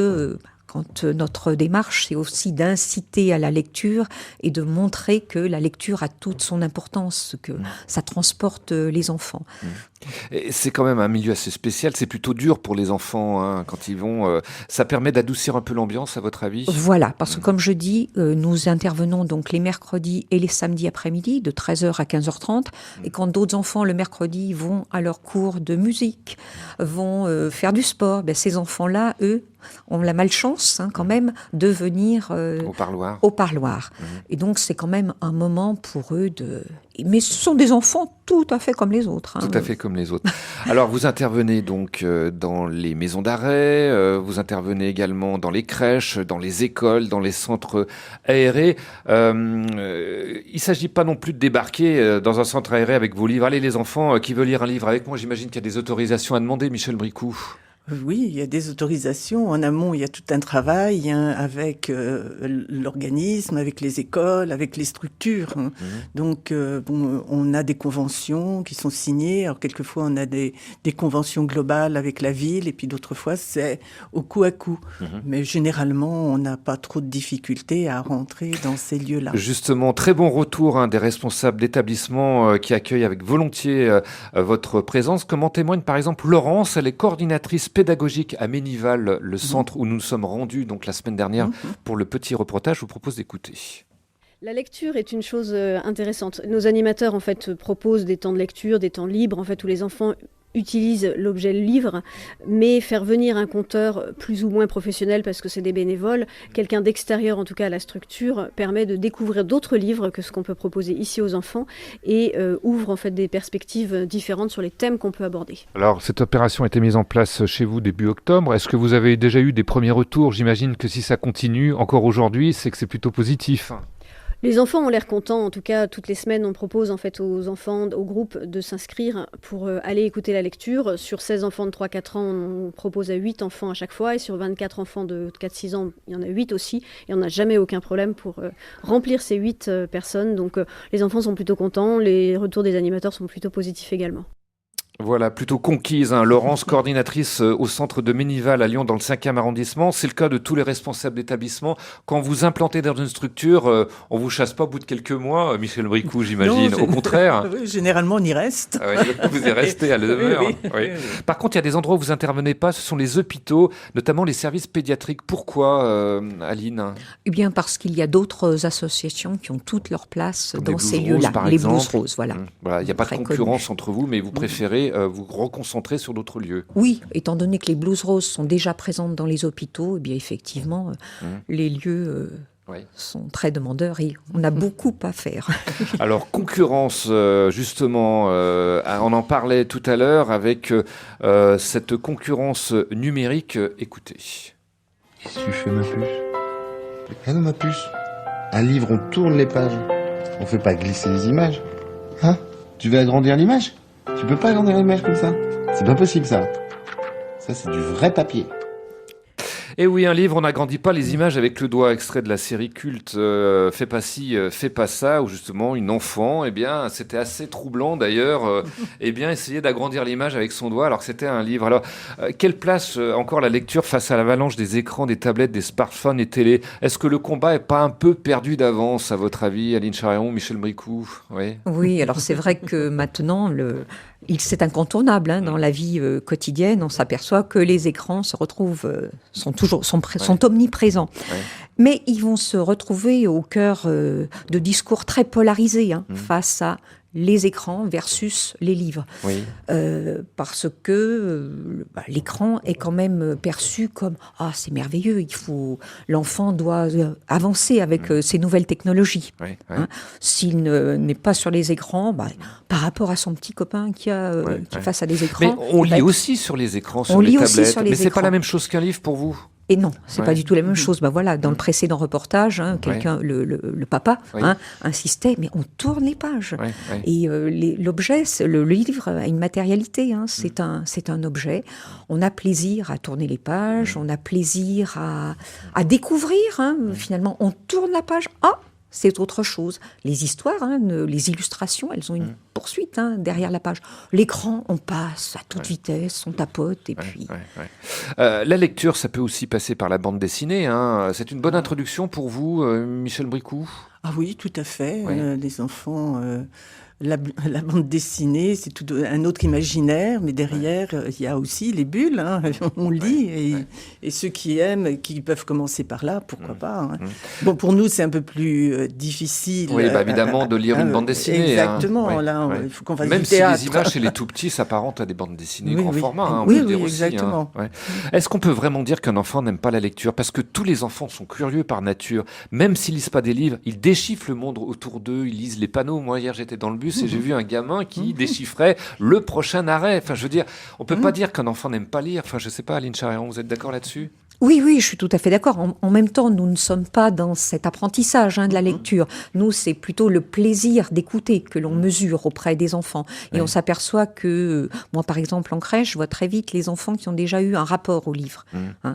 S4: quand notre démarche, c'est aussi d'inciter à la lecture et de montrer que la lecture a toute son importance, que ça transporte les enfants.
S1: Et c'est quand même un milieu assez spécial, c'est plutôt dur pour les enfants quand ils vont. Ça permet d'adoucir un peu l'ambiance, à votre avis ?
S4: Voilà, parce que comme je dis, nous intervenons donc les mercredis et les samedis après-midi, de 13h à 15h30, et quand d'autres enfants, le mercredi, vont à leur cours de musique, vont faire du sport, ces enfants-là, eux, ont la malchance quand même de venir au parloir. Et donc c'est quand même un moment pour eux mais ce sont des enfants tout à fait comme les autres.
S1: Tout à fait comme les autres. Alors vous intervenez donc dans les maisons d'arrêt, vous intervenez également dans les crèches, dans les écoles, dans les centres aérés. Il ne s'agit pas non plus de débarquer dans un centre aéré avec vos livres. Allez les enfants qui veulent lire un livre avec moi, j'imagine qu'il y a des autorisations à demander, Michel Bricou.
S3: Oui, il y a des autorisations. En amont, il y a tout un travail avec l'organisme, avec les écoles, avec les structures. Donc, on a des conventions qui sont signées. Alors, quelquefois, on a des conventions globales avec la ville, et puis d'autres fois, c'est au coup à coup. Mais généralement, on n'a pas trop de difficultés à rentrer dans ces lieux-là.
S1: Justement, très bon retour des responsables d'établissements qui accueillent avec volontiers votre présence. Comme en témoigne par exemple Laurence, elle est coordinatrice pédagogique à Ménival, le centre où nous nous sommes rendus donc la semaine dernière pour le petit reportage. Je vous propose d'écouter.
S12: La lecture est une chose intéressante. Nos animateurs en fait proposent des temps de lecture, des temps libres en fait où les enfants utilisent l'objet livre, mais faire venir un conteur plus ou moins professionnel parce que c'est des bénévoles, quelqu'un d'extérieur en tout cas à la structure, permet de découvrir d'autres livres que ce qu'on peut proposer ici aux enfants et ouvre en fait des perspectives différentes sur les thèmes qu'on peut aborder. Alors cette opération a été mise en place chez vous début octobre. Est-ce que vous avez déjà eu des premiers retours? J'imagine que si ça continue encore aujourd'hui, c'est que c'est plutôt positif. Les enfants ont l'air contents, en tout cas toutes les semaines on propose en fait aux enfants, au groupe de s'inscrire pour aller écouter la lecture. Sur 16 enfants de 3-4 ans, on propose à 8 enfants à chaque fois et sur 24 enfants de 4-6 ans, il y en a 8 aussi et on n'a jamais aucun problème pour remplir ces 8 personnes. Donc les enfants sont plutôt contents, les retours des animateurs sont plutôt positifs également. Voilà, plutôt conquise. Laurence, coordinatrice au centre de Ménival à Lyon dans le 5e arrondissement. C'est le cas de tous les responsables d'établissement. Quand vous implantez dans une structure, on vous chasse pas au bout de quelques mois, Michel Bricou, j'imagine. Non, au contraire.
S3: Généralement, on y reste.
S1: Vous y restez à la demeure. Oui. Par contre, il y a des endroits où vous intervenez pas. Ce sont les hôpitaux, notamment les services pédiatriques. Pourquoi, Aline?
S4: Eh bien, parce qu'il y a d'autres associations qui ont toute leur place dans ces lieux-là. Les Blues Roses, voilà.
S1: Voilà, il n'y a pas de concurrence entre vous, mais vous préférez vous reconcentrer sur d'autres lieux.
S4: Oui, étant donné que les Blues Roses sont déjà présentes dans les hôpitaux, eh bien effectivement, les lieux sont très demandeurs et on a beaucoup à faire.
S1: Alors, concurrence, justement, on en parlait tout à l'heure avec cette concurrence numérique. Écoutez.
S13: Qu'est-ce que tu fais, ma puce? Ah non, ma puce. Un livre, on tourne les pages. On fait pas glisser les images. Hein? Tu veux agrandir l'image? Tu peux pas agrandir l'image comme ça. C'est pas possible, ça. Ça, c'est du vrai papier.
S1: Et oui, un livre, on n'agrandit pas les images avec le doigt. Extrait de la série culte Fais pas ci, fais pas ça, où justement une enfant, eh bien, c'était assez troublant d'ailleurs, eh bien, essayait d'agrandir l'image avec son doigt alors que c'était un livre. Alors, quelle place encore la lecture face à l'avalanche des écrans, des tablettes, des smartphones et télé? Est-ce que le combat est pas un peu perdu d'avance, à votre avis, Aline Charion, Michel Bricou?
S4: Oui, alors c'est vrai que maintenant, c'est incontournable dans la vie quotidienne. On s'aperçoit que les écrans sont omniprésents. Ouais. Mais ils vont se retrouver au cœur de discours très polarisés face à les écrans versus les livres. Oui. Parce que l'écran est quand même perçu comme « Ah, c'est merveilleux, l'enfant doit avancer avec ces nouvelles technologies. Oui, oui. » S'il n'est pas sur les écrans, par rapport à son petit copain qui est face à des écrans...
S1: Mais on lit aussi sur les écrans, sur les tablettes. Mais c'est pas la même chose qu'un livre pour vous?
S4: Et non, c'est pas du tout la même chose. Dans le précédent reportage, le papa insistait, mais on tourne les pages. Et l'objet, le livre a une matérialité. C'est un objet. On a plaisir à tourner les pages. On a plaisir à découvrir. Finalement, on tourne la page. Ah, c'est autre chose. Les histoires, les illustrations, elles ont une poursuite derrière la page. L'écran, on passe à toute vitesse, on tapote et puis...
S1: La lecture, ça peut aussi passer par la bande dessinée. C'est une bonne introduction pour vous, Michel Bricou?
S3: Ah oui, tout à fait. Les enfants... La bande dessinée, c'est tout un autre imaginaire, mais derrière, il y a aussi les bulles. On lit, et ceux qui aiment, qui peuvent commencer par là, pourquoi pas. Bon, pour nous, c'est un peu plus difficile.
S1: Oui, évidemment, de lire une bande dessinée.
S3: Exactement. Là, il faut qu'on fasse
S1: même
S3: du théâtre.
S1: Si les images chez les tout petits s'apparentent à des bandes dessinées grand format.
S3: Oui, exactement.
S1: Est-ce qu'on peut vraiment dire qu'un enfant n'aime pas la lecture? Parce que tous les enfants sont curieux par nature. Même s'ils lisent pas des livres, ils déchiffrent le monde autour d'eux, ils lisent les panneaux. Moi, hier, j'étais dans le bus et j'ai vu un gamin qui déchiffrait le prochain arrêt. Enfin, je veux dire, on peut pas dire qu'un enfant n'aime pas lire. Enfin, je sais pas, Aline Charion, vous êtes d'accord là-dessus?
S4: Oui, je suis tout à fait d'accord. En même temps, nous ne sommes pas dans cet apprentissage de la lecture. Nous, c'est plutôt le plaisir d'écouter que l'on mesure auprès des enfants. Et on s'aperçoit que, moi par exemple en crèche, je vois très vite les enfants qui ont déjà eu un rapport au livre.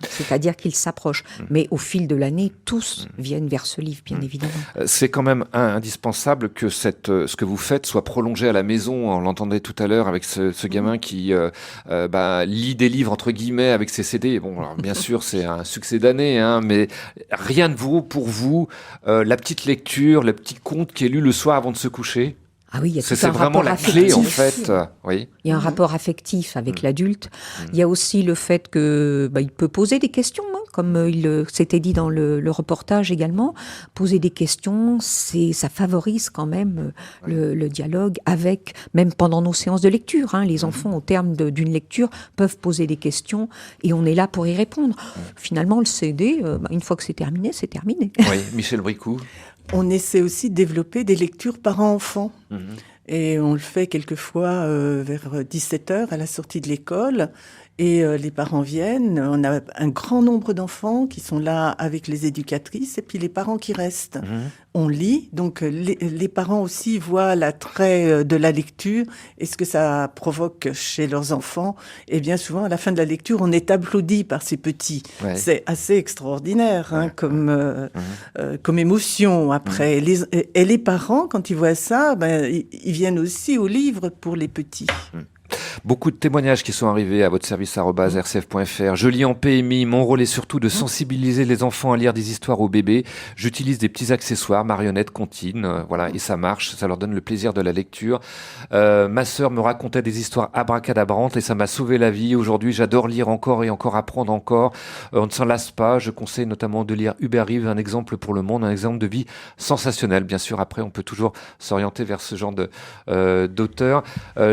S4: C'est-à-dire qu'ils s'approchent. Mais au fil de l'année, tous viennent vers ce livre, bien évidemment.
S1: C'est quand même indispensable que ce que vous faites soit prolongé à la maison. On l'entendait tout à l'heure avec ce gamin qui lit des livres, entre guillemets, avec ses CD. Bon, alors, bien sûr, c'est un succès d'année, mais rien ne vaut pour vous la petite lecture, le petit conte qui est lu le soir avant de se coucher.
S4: Ah oui, il y a tout
S1: c'est
S4: un
S1: vraiment
S4: rapport
S1: la
S4: affectif.
S1: clé, en fait. Oui.
S4: Il y a un rapport affectif avec l'adulte. Il y a aussi le fait que il peut poser des questions, comme il s'était dit dans le reportage également. Poser des questions, ça favorise quand même le dialogue avec, même pendant nos séances de lecture. Les enfants, au terme d'une lecture, peuvent poser des questions et on est là pour y répondre. Finalement, le CD, une fois que c'est terminé, c'est terminé.
S1: Oui, Michel Bricou.
S3: On essaie aussi de développer des lectures parents-enfants. Et on le fait quelquefois vers 17h à la sortie de l'école. Et les parents viennent. On a un grand nombre d'enfants qui sont là avec les éducatrices et puis les parents qui restent. On lit. Donc les parents aussi voient l'attrait de la lecture et ce que ça provoque chez leurs enfants. Et bien souvent, à la fin de la lecture, on est applaudi par ces petits. Ouais. C'est assez extraordinaire comme émotion. Après, les parents, quand ils voient ça, ils viennent aussi au livre pour les petits.
S1: Beaucoup de témoignages qui sont arrivés à votre service @rcf.fr. Je lis en PMI. Mon rôle est surtout de sensibiliser les enfants à lire des histoires aux bébés. J'utilise des petits accessoires, marionnettes, comptines, et ça marche. Ça leur donne le plaisir de la lecture. Ma sœur me racontait des histoires abracadabrantes et ça m'a sauvé la vie. Aujourd'hui, j'adore lire encore et encore, apprendre encore. On ne s'en lasse pas. Je conseille notamment de lire Hubert Reeves, un exemple pour le monde, un exemple de vie sensationnel. Bien sûr, après, on peut toujours s'orienter vers ce genre d'auteur.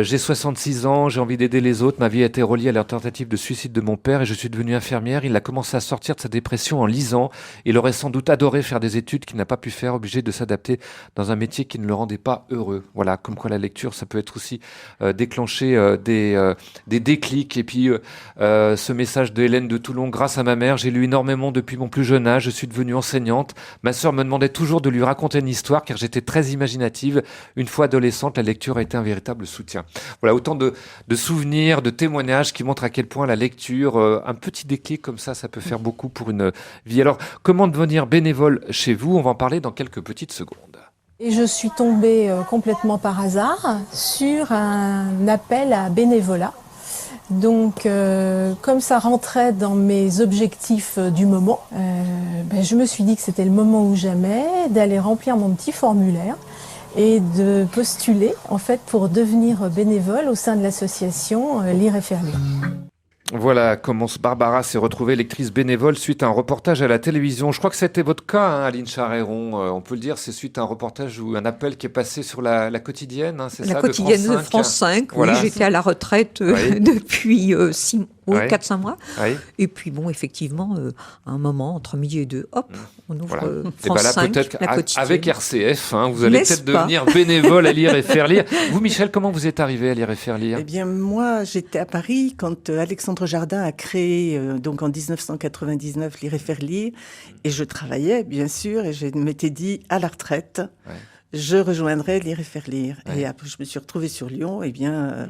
S1: J'ai 66 ans. J'ai envie d'aider les autres. Ma vie a été reliée à la tentative de suicide de mon père et je suis devenue infirmière. Il a commencé à sortir de sa dépression en lisant. Il aurait sans doute adoré faire des études qu'il n'a pas pu faire, obligé de s'adapter dans un métier qui ne le rendait pas heureux. Voilà, comme quoi la lecture, ça peut être aussi déclencher des déclics. Et puis, ce message de Hélène de Toulon, grâce à ma mère, j'ai lu énormément depuis mon plus jeune âge. Je suis devenue enseignante. Ma sœur me demandait toujours de lui raconter une histoire car j'étais très imaginative. Une fois adolescente, la lecture a été un véritable soutien. Voilà, autant de souvenirs, de témoignages qui montrent à quel point la lecture, un petit déclic comme ça peut faire beaucoup pour une vie. Alors, comment devenir bénévole chez vous ? On va en parler dans quelques petites secondes.
S14: Et je suis tombée complètement par hasard sur un appel à bénévolat. Donc, comme ça rentrait dans mes objectifs du moment, je me suis dit que c'était le moment ou jamais d'aller remplir mon petit formulaire et de postuler en fait pour devenir bénévole au sein de l'association Lire et Faire Lire.
S1: Voilà comment Barbara s'est retrouvée lectrice bénévole suite à un reportage à la télévision. Je crois que c'était votre cas, Aline Charéron. On peut le dire, c'est suite à un reportage ou un appel qui est passé sur la quotidienne, c'est ça,
S4: quotidienne de France 5. Voilà. Oui, j'étais à la retraite depuis 4-5 mois. Oui. Et puis bon, effectivement, à un moment, entre midi et 2, hop, on ouvre France 5,
S1: peut-être
S4: la quotidienne.
S1: Avec RCF, vous allez peut-être devenir bénévole à Lire et Faire Lire. Vous, Michel, comment vous êtes arrivé à Lire et Faire Lire ?
S3: Eh bien, moi, j'étais à Paris quand Alexandre Jardin a créé, donc en 1999, Lire et Faire Lire. Et je travaillais, bien sûr, et je m'étais dit, à la retraite, je rejoindrai Lire et Faire Lire. Et après, je me suis retrouvée sur Lyon, et bien...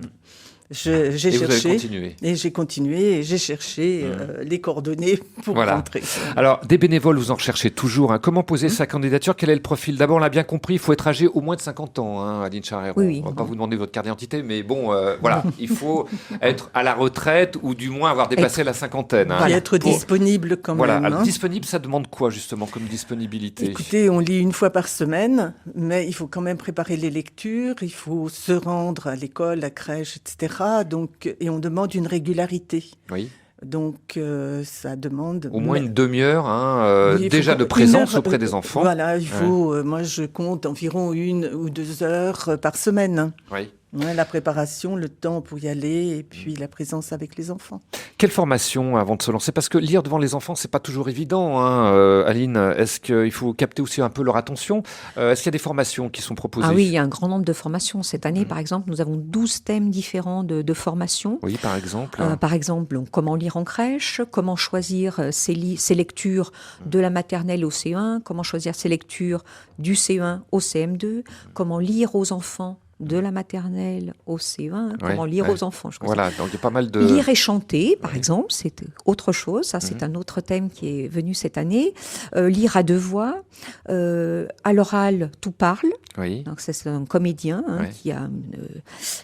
S3: J'ai cherché et j'ai continué et j'ai cherché les coordonnées pour rentrer.
S1: Alors, des bénévoles, vous en recherchez toujours. Comment poser sa candidature ? Quel est le profil ? D'abord, on l'a bien compris, il faut être âgé au moins de 50 ans, Aline Charéron.
S4: Oui.
S1: On ne va pas vous demander votre carte d'identité, mais bon, voilà, il faut être à la retraite ou du moins avoir dépassé la cinquantaine.
S3: Et être disponible quand même.
S1: Voilà, alors, disponible, ça demande quoi justement comme disponibilité ?
S3: Écoutez, on lit une fois par semaine, mais il faut quand même préparer les lectures, il faut se rendre à l'école, à la crèche, etc. Donc, et on demande une régularité.
S1: Oui.
S3: Donc, ça demande...
S1: Au moins une demi-heure, déjà de présence auprès des enfants.
S3: Voilà, il faut... moi, je compte environ 1 ou 2 heures par semaine.
S1: Oui.
S3: Ouais, la préparation, le temps pour y aller et puis la présence avec les enfants.
S1: Quelle formation avant de se lancer? Parce que lire devant les enfants, c'est pas toujours évident, hein, Aline. Est-ce qu'il faut capter aussi un peu leur attention? Est-ce qu'il y a des formations qui sont proposées?
S4: Ah oui, il y a un grand nombre de formations. Cette année, par exemple, nous avons 12 thèmes différents de formation.
S1: Oui, par exemple.
S4: Par exemple, donc, comment lire en crèche, comment choisir ses lectures de la maternelle au CE1, comment choisir ses lectures du CE1 au CM2, comment lire aux enfants de la maternelle au CE1, comment lire aux enfants.
S1: Voilà, donc il y a pas mal de...
S4: Lire et chanter, par exemple, c'est autre chose. Ça, c'est un autre thème qui est venu cette année. Lire à deux voix. À l'oral, tout parle.
S1: Oui.
S4: Donc, c'est un comédien qui a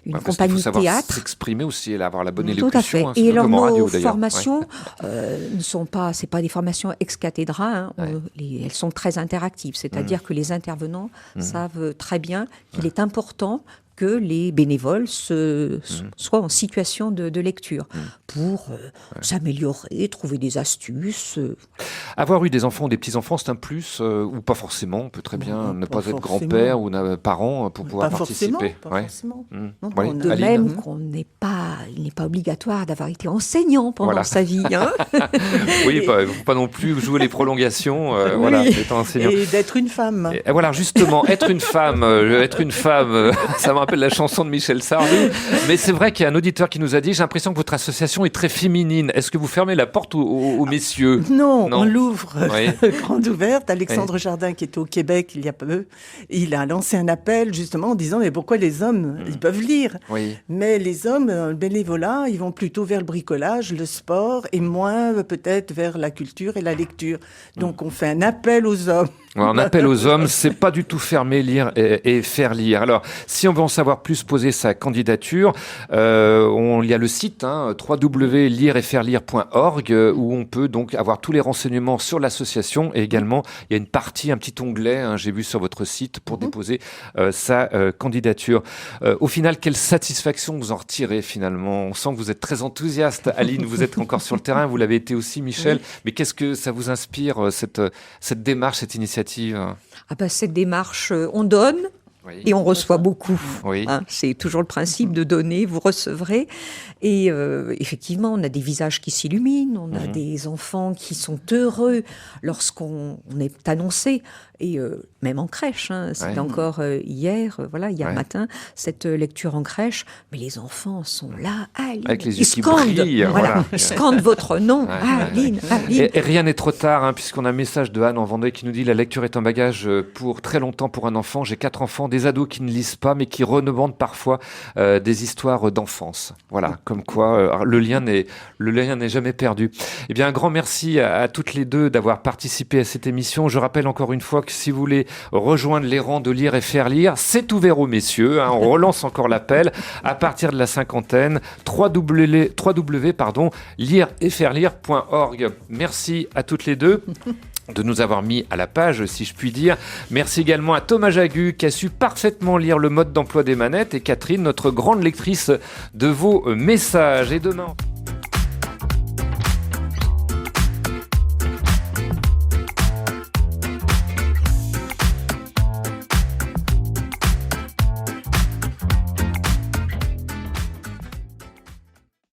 S4: une
S1: parce
S4: compagnie
S1: qu'il faut savoir
S4: théâtre.
S1: S'exprimer aussi, avoir la bonne
S4: élocution. Tout à fait.
S1: Hein,
S4: et alors, nos
S1: radio,
S4: formations ne sont pas, c'est pas des formations ex cathedra. Elles sont très interactives. C'est-à-dire que les intervenants savent très bien qu'il est important que les bénévoles soient en situation de lecture pour s'améliorer, trouver des astuces.
S1: Avoir eu des enfants ou des petits-enfants, c'est un plus ou pas forcément? On peut très bien ne pas être grand-père ou parent pour pouvoir participer.
S3: Pas forcément.
S4: De même qu'il n'est pas obligatoire d'avoir été enseignant pendant sa vie. Hein.
S1: Oui, il ne faut pas non plus jouer les prolongations étant enseignant.
S3: Et d'être une femme.
S1: Et voilà, justement, être une femme, ça me rappelle la chanson de Michel Sardou. Mais c'est vrai qu'il y a un auditeur qui nous a dit, j'ai l'impression que votre association est très féminine. Est-ce que vous fermez la porte aux messieurs?
S3: Non, on l'ouvre grande ouverte. Alexandre Jardin, qui était au Québec il y a peu, il a lancé un appel justement en disant, mais pourquoi les hommes, ils peuvent lire? Mais les hommes, le bénévolat, ils vont plutôt vers le bricolage, le sport, et moins peut-être vers la culture et la lecture. Donc on fait un appel aux hommes.
S1: Un appel aux hommes, c'est pas du tout fermer, lire et faire lire. Alors, si on veut en savoir plus, poser sa candidature, il y a le site www.lireetfairelire.org où on peut donc avoir tous les renseignements sur l'association et également il y a une partie, un petit onglet, j'ai vu sur votre site pour déposer sa candidature. Au final, quelle satisfaction vous en retirez finalement? On sent que vous êtes très enthousiaste. Aline, vous êtes encore sur le terrain, vous l'avez été aussi, Michel. Mais qu'est-ce que ça vous inspire cette démarche, cette initiative?
S4: Cette démarche, on donne et on reçoit beaucoup. C'est toujours le principe de donner, vous recevrez. Et effectivement, on a des visages qui s'illuminent, on a des enfants qui sont heureux lorsqu'on est annoncé. Et même en crèche, c'était encore hier, hier matin, cette lecture en crèche. Mais les enfants sont là, Aline.
S1: Avec les yeux qui brillent.
S4: Ils scandent votre nom, Aline, Aline.
S1: Et rien n'est trop tard, puisqu'on a un message de Anne en Vendée qui nous dit « La lecture est un bagage pour très longtemps pour un enfant. J'ai 4 enfants, des ados qui ne lisent pas, mais qui redemandent parfois des histoires d'enfance. » Voilà, comme quoi le lien n'est jamais perdu. Eh bien, un grand merci à toutes les deux d'avoir participé à cette émission. Je rappelle encore une fois que si vous voulez rejoindre les rangs de Lire et Faire Lire, c'est ouvert aux messieurs. On relance encore l'appel à partir de la cinquantaine. www.lireetfairelire.org. Merci à toutes les deux de nous avoir mis à la page, si je puis dire. Merci également à Thomas Jagu qui a su parfaitement lire le mode d'emploi des manettes et Catherine, notre grande lectrice de vos messages. Et demain...